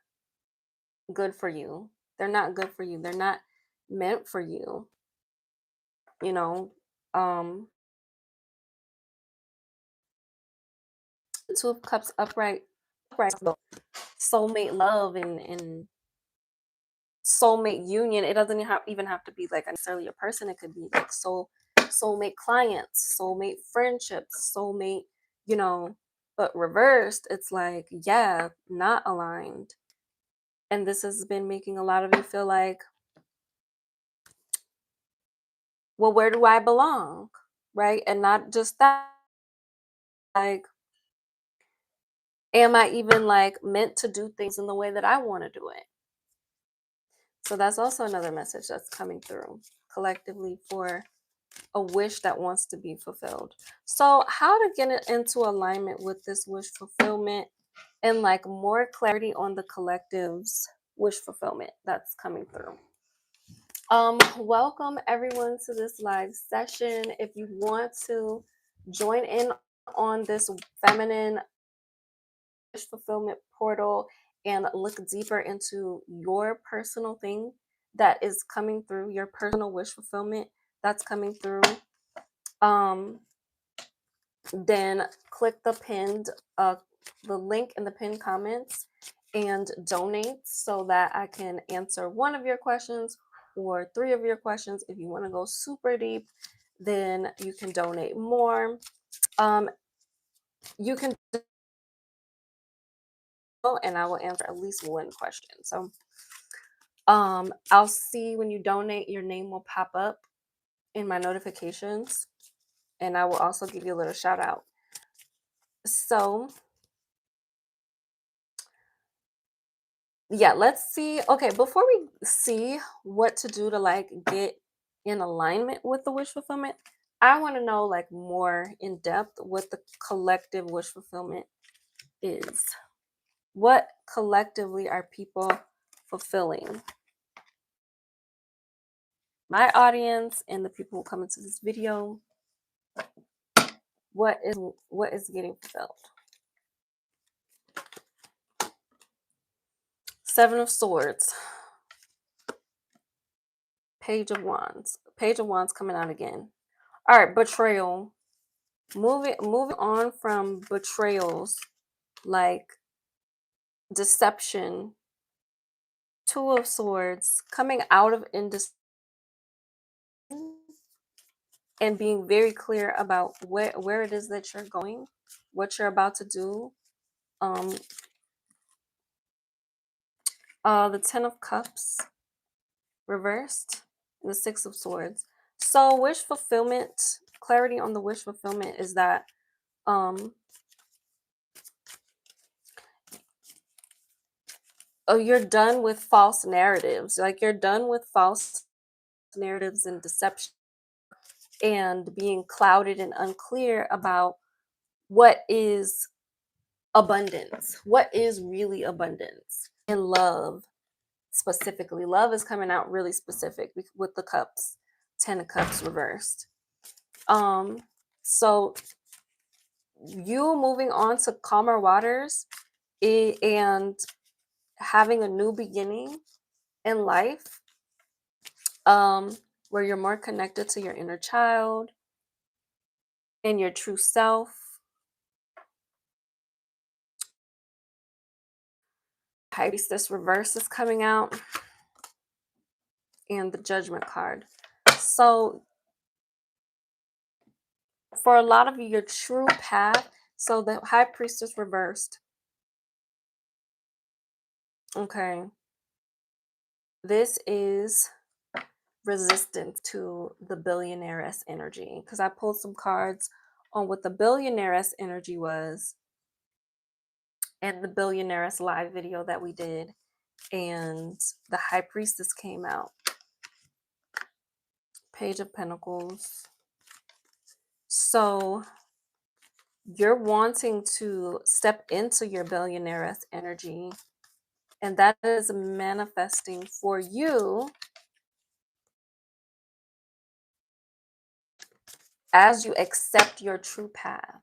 good for you. They're not good for you. They're not meant for you, you know. Um 2 of Cups upright soulmate love and soulmate union. It doesn't even have to be like necessarily a person. It could be like soulmate clients, soulmate friendships, soulmate, you know. But reversed, it's like, yeah, not aligned. And this has been making a lot of you feel like, well, where do I belong? Right? And not just that, like, am I even like meant to do things in the way that I want to do it? So that's also another message that's coming through collectively for a wish that wants to be fulfilled. So, how to get it into alignment with this wish fulfillment and like more clarity on the collective's wish fulfillment that's coming through. Welcome everyone to this live session. If you want to join in on this feminine wish fulfillment portal and look deeper into your personal thing that is coming through, your personal wish fulfillment that's coming through, um, then click the link in the pinned comments and donate so that I can answer one of your questions or 3 of your questions. If you want to go super deep, then you can donate more. You can go and I will answer at least one question. So I'll see when you donate, your name will pop up in my notifications, and I will also give you a little shout out. So yeah, let's see. Okay, before we see what to do to like get in alignment with the wish fulfillment, I want to know like more in depth what the collective wish fulfillment is. What collectively are people fulfilling? My audience and the people who come into this video, what is getting fulfilled? 7 of Swords, Page of Wands coming out again. All right, betrayal. Moving on from betrayals like deception. 2 of Swords, coming out of indecision and being very clear about where it is that you're going, what you're about to do. Um, the 10 of Cups reversed, and the 6 of Swords. So wish fulfillment, clarity on the wish fulfillment is that um you're done with false narratives. Like you're done with false narratives and deception and being clouded and unclear about what is abundance. What is really abundance? And love specifically. Love is coming out really specific with the cups, 10 of cups reversed. Um so you moving on to calmer waters and having a new beginning in life, where you're more connected to your inner child and your true self. High Priestess reverse is coming out and the Judgment card. So for a lot of you, your true path, so the High Priestess reversed, okay, this is resistance to the billionaireess energy, because I pulled some cards on what the billionaireess energy was in the billionaireess live video that we did, and the High Priestess came out. Page of Pentacles. So you're wanting to step into your billionaireess energy, and that is manifesting for you as you accept your true path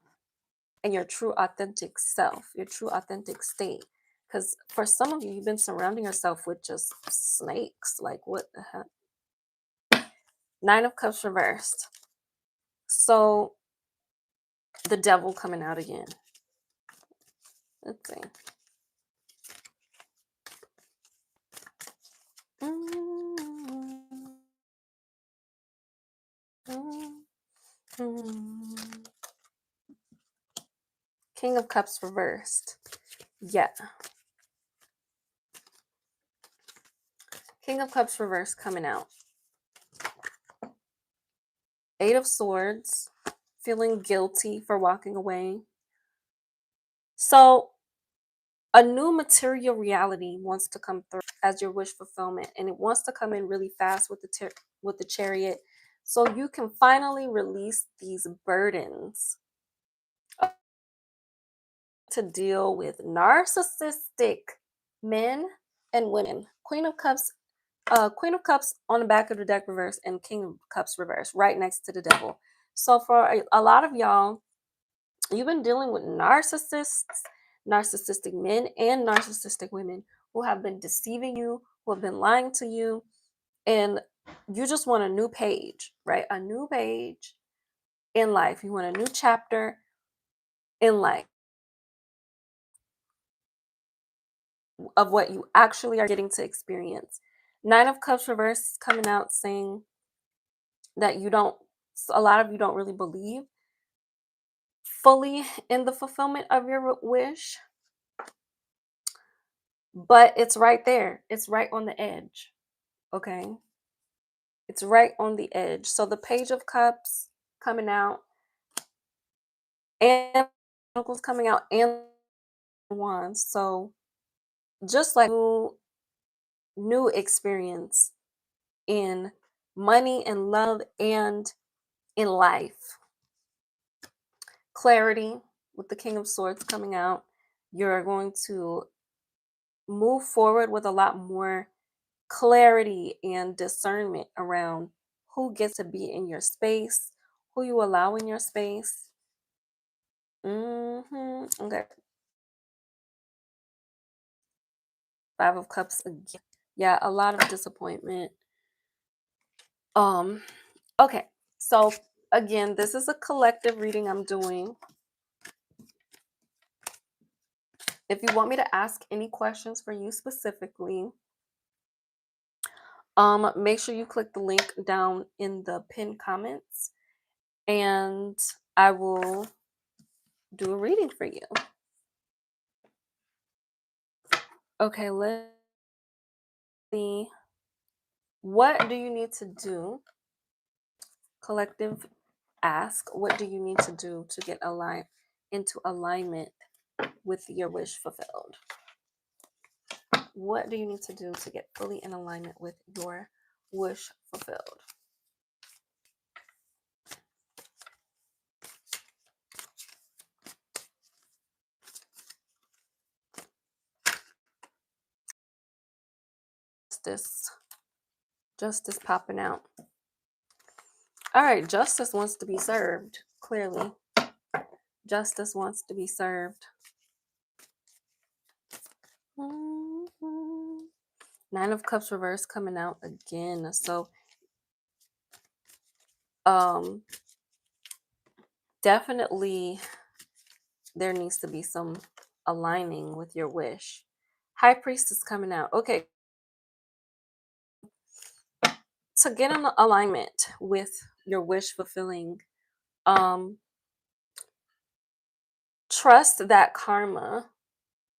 and your true authentic self, your true authentic state. Because for some of you, you've been surrounding yourself with just snakes. Like, what the heck? Nine of Cups reversed. So the Devil coming out again. Let's see. King of Cups reversed. Yeah. King of Cups reversed coming out. Eight of Swords. Feeling guilty for walking away. So a new material reality wants to come through as your wish fulfillment, and it wants to come in really fast with the Chariot, so you can finally release these burdens to deal with narcissistic men and women. Queen of Cups on the back of the deck reverse, and King of Cups reverse right next to the Devil. So for a lot of y'all, you've been dealing with narcissists, narcissistic men, and narcissistic women who have been deceiving you, who have been lying to you, and you just want a new page, right? A new page in life. You want a new chapter in life of what you actually are getting to experience. Nine of Cups reverse is coming out saying that a lot of you don't really believe fully in the fulfillment of your wish, but it's right there. It's right on the edge. Okay. It's right on the edge. So the Page of Cups coming out, and Pentacles coming out, and Wands. So just like new experience in money and love and in life. Clarity with the King of Swords coming out. You're going to move forward with a lot more clarity and discernment around who gets to be in your space, who you allow in your space. Okay. Five of Cups again. Yeah, a lot of disappointment. Um, okay. So again, this is a collective reading I'm doing. If you want me to ask any questions for you specifically, make sure you click the link down in the pinned comments and I will do a reading for you. Okay, let's see. What do you need to do Collective ask, what do you need to do to get into alignment with your wish fulfilled? What do you need to do to get fully in alignment with your wish fulfilled? Justice. Justice popping out. All right, justice wants to be served, clearly. Justice wants to be served. Mhm. Nine of Cups reverse coming out again. So definitely there needs to be some aligning with your wish. High Priestess coming out. Okay. To get in alignment with your wish fulfilling, um, trust that karma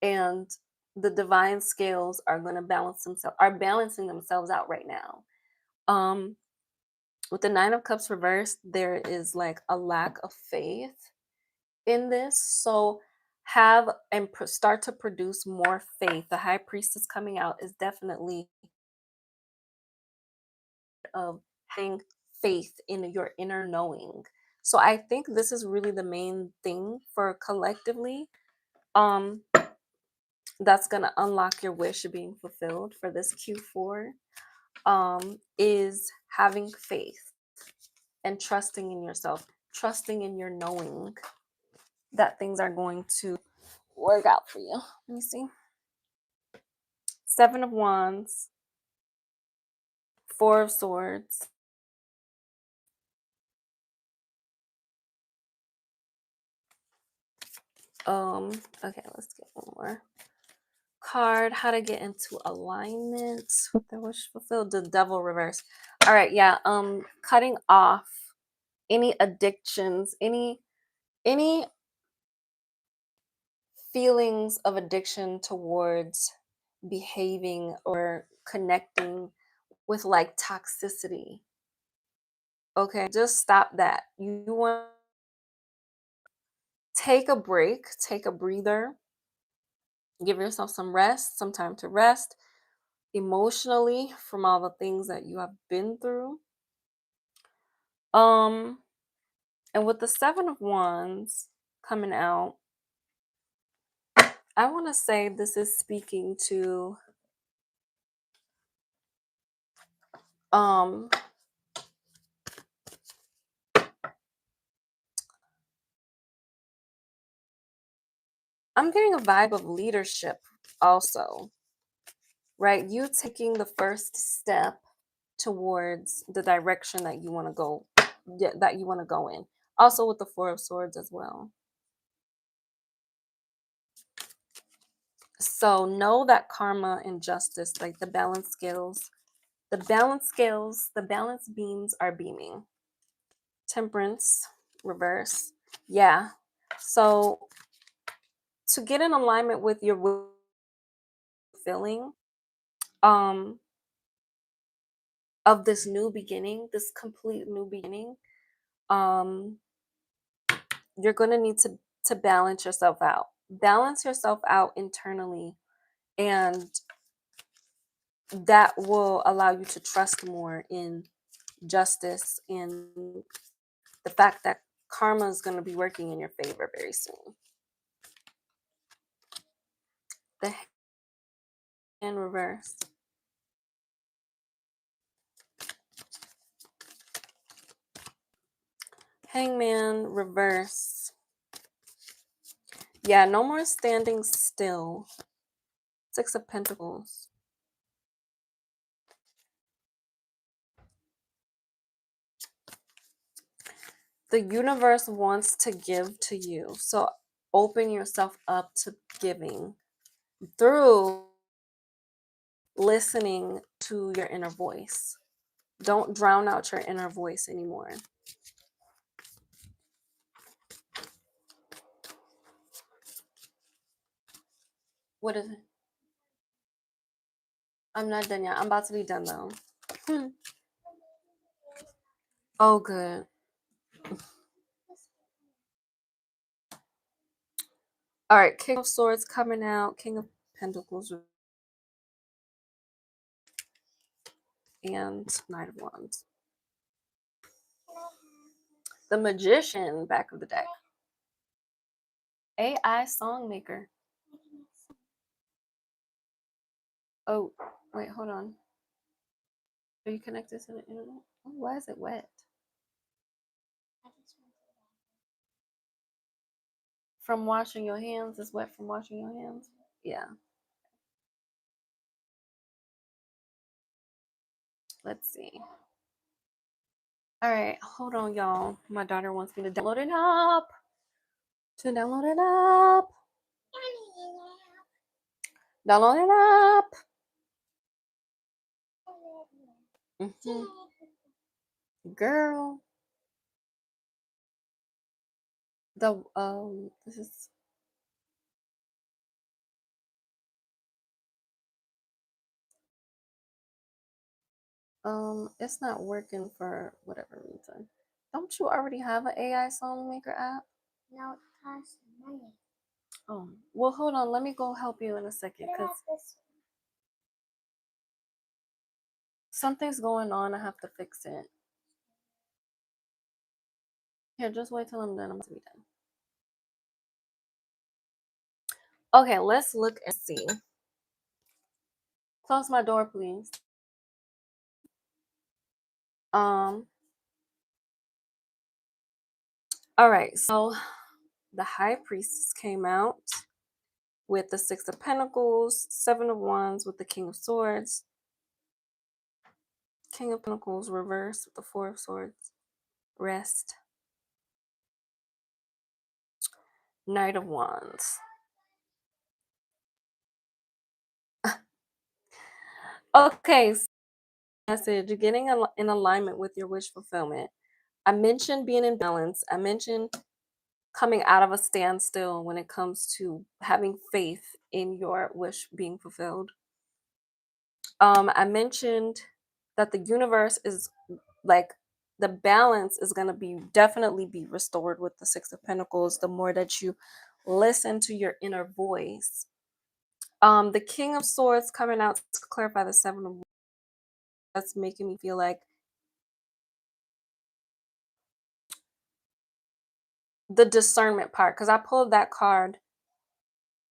and the divine scales are going to balancing themselves out right now. Um, with the Nine of Cups reversed, there is like a lack of faith in this. So have and start to produce more faith. The High Priestess coming out is definitely of having faith in your inner knowing. So I think this is really the main thing for collectively. Um, that's gonna unlock your wish being fulfilled for this Q4. Is having faith and trusting in yourself, trusting in your knowing that things are going to work out for you. Let me see. Seven of Wands, Four of Swords. Okay, let's get one more card. How to get into alignment with the wish fulfilled. The Devil reverse. All right, yeah. Cutting off any addictions, any feelings of addiction towards behaving or connecting with like toxicity. Okay, just stop that. You want to take a break, take a breather, give yourself some rest, some time to rest emotionally from all the things that you have been through. Um, and with the Seven of Wands coming out, I want to say this is speaking to um I'm getting a vibe of leadership also, right? You taking the first step towards the direction that you want to go, that you want to go in. Also with the Four of Swords as well. So know that karma and justice, like the balance beams are beaming. Temperance, reverse. Yeah. So to get in alignment with your feeling um of this new beginning, this complete new beginning, um you're going to need to balance yourself out. Balance yourself out internally, and that will allow you to trust more in justice and the fact that karma is going to be working in your favor very soon. The hand reverse. Hangman reverse. Yeah, no more standing still. Six of Pentacles. The universe wants to give to you. So open yourself up to giving through listening to your inner voice. Don't drown out your inner voice anymore. What is it? I'm not done yet. I'm about to be done though. Oh, good. All right, King of Swords coming out, King of Pentacles, and Knight of Wands. The Magician, back of the deck. AI song maker. Oh, wait, hold on. Are you connected to the internet? Oh, why is it wet? From washing your hands? It's wet from washing your hands? Yeah. Let's see. All right, hold on, y'all. My daughter wants me to download it up. Download it up. Download it up. Girl. This is it's not working for whatever reason. Don't you already have an AI song maker app? No, it costs money. Oh, well, hold on. Let me go help you in a second because something's going on. I have to fix it. Here, just wait till I'm done. I'm going to be done. Okay, let's look and see. Close my door, please. All right, so the High Priestess came out with the Six of Pentacles, Seven of Wands with the King of Swords, King of Pentacles reversed with the Four of Swords, Rest, Knight of Wands. Okay, so message, getting in alignment with your wish fulfillment. I mentioned being in balance. I mentioned coming out of a standstill when it comes to having faith in your wish being fulfilled. I mentioned that the universe is like the balance is going to be definitely be restored with the Six of Pentacles the more that you listen to your inner voice. The King of Swords coming out to clarify the Seven of Wands. That's making me feel like the discernment part, because I pulled that card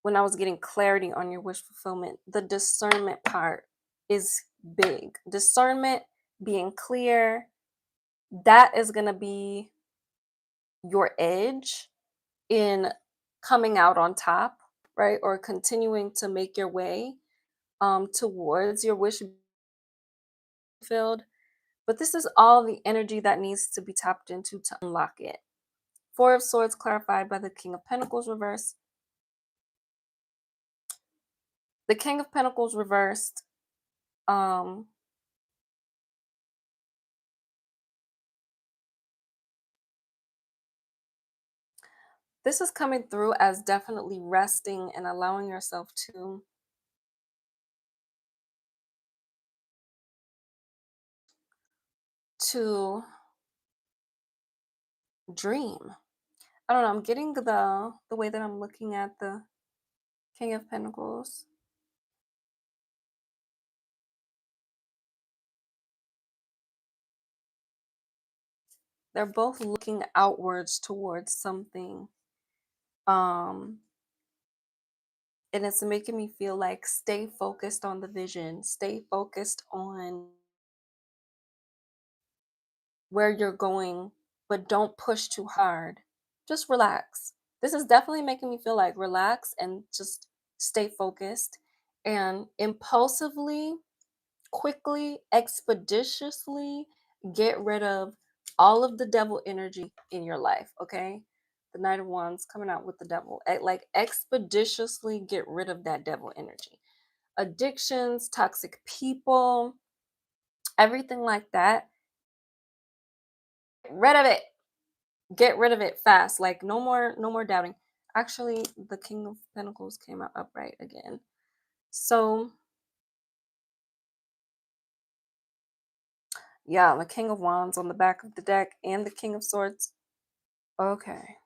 when I was getting clarity on your wish fulfillment. The discernment part is big. Discernment, being clear, that is going to be your edge in coming out on top, right? Or continuing to make your way towards your wish fulfilled. But this is all the energy that needs to be tapped into to unlock it. Four of Swords clarified by the King of Pentacles reversed. The King of Pentacles reversed. Um, this is coming through as definitely resting and allowing yourself to dream. I don't know. I'm getting the way that I'm looking at the King of Pentacles. They're both looking outwards towards something. And it's making me feel like stay focused on the vision, stay focused on where you're going, but don't push too hard. Just relax. This is definitely making me feel like relax and just stay focused and impulsively, quickly, expeditiously get rid of all of the devil energy in your life, okay? The Knight of Wands coming out with the devil. Like expeditiously get rid of that devil energy. Addictions, toxic people, everything like that. Get rid of it. Get rid of it fast. Like no more doubting. Actually, the King of Pentacles came out upright again. So Yeah, the King of Wands on the back of the deck and the King of Swords. Okay.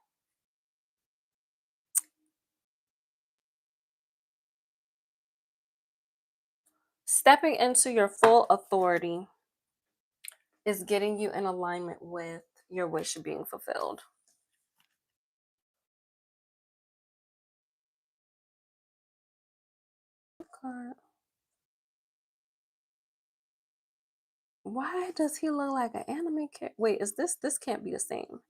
Stepping into your full authority is getting you in alignment with your wish being fulfilled. Card. Why does he look like an anime character? Wait, is this can't be the same?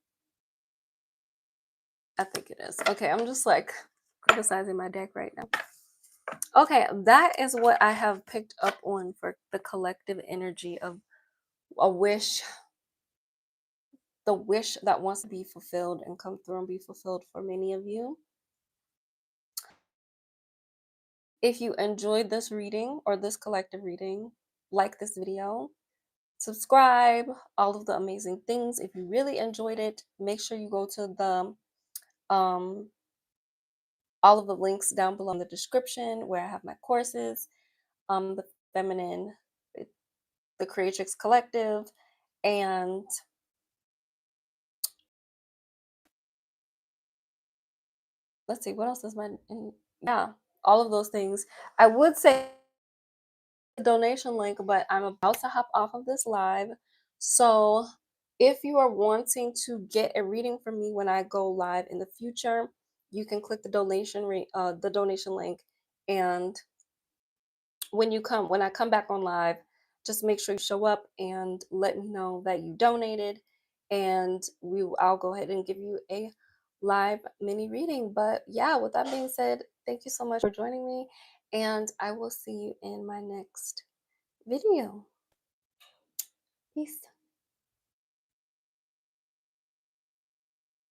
I think it is. Okay, I'm just like criticizing my deck right now. Okay, that is what I have picked up on for the collective energy of a wish, the wish that wants to be fulfilled and come through and be fulfilled for many of you. If you enjoyed this reading or this collective reading, like this video, subscribe, all of the amazing things. If you really enjoyed it, make sure you go to the um all of the links down below in the description where I have my courses, the feminine, the Creatrix Collective, and let's see what else is yeah, all of those things. I would say donation link, but I'm about to hop off of this live. So if you are wanting to get a reading from me when I go live in the future, you can click the the donation link, and when I come back on live, just make sure you show up and let me know that you donated, and I'll go ahead and give you a live mini reading. But yeah, with that being said, thank you so much for joining me, and I will see you in my next video. Peace.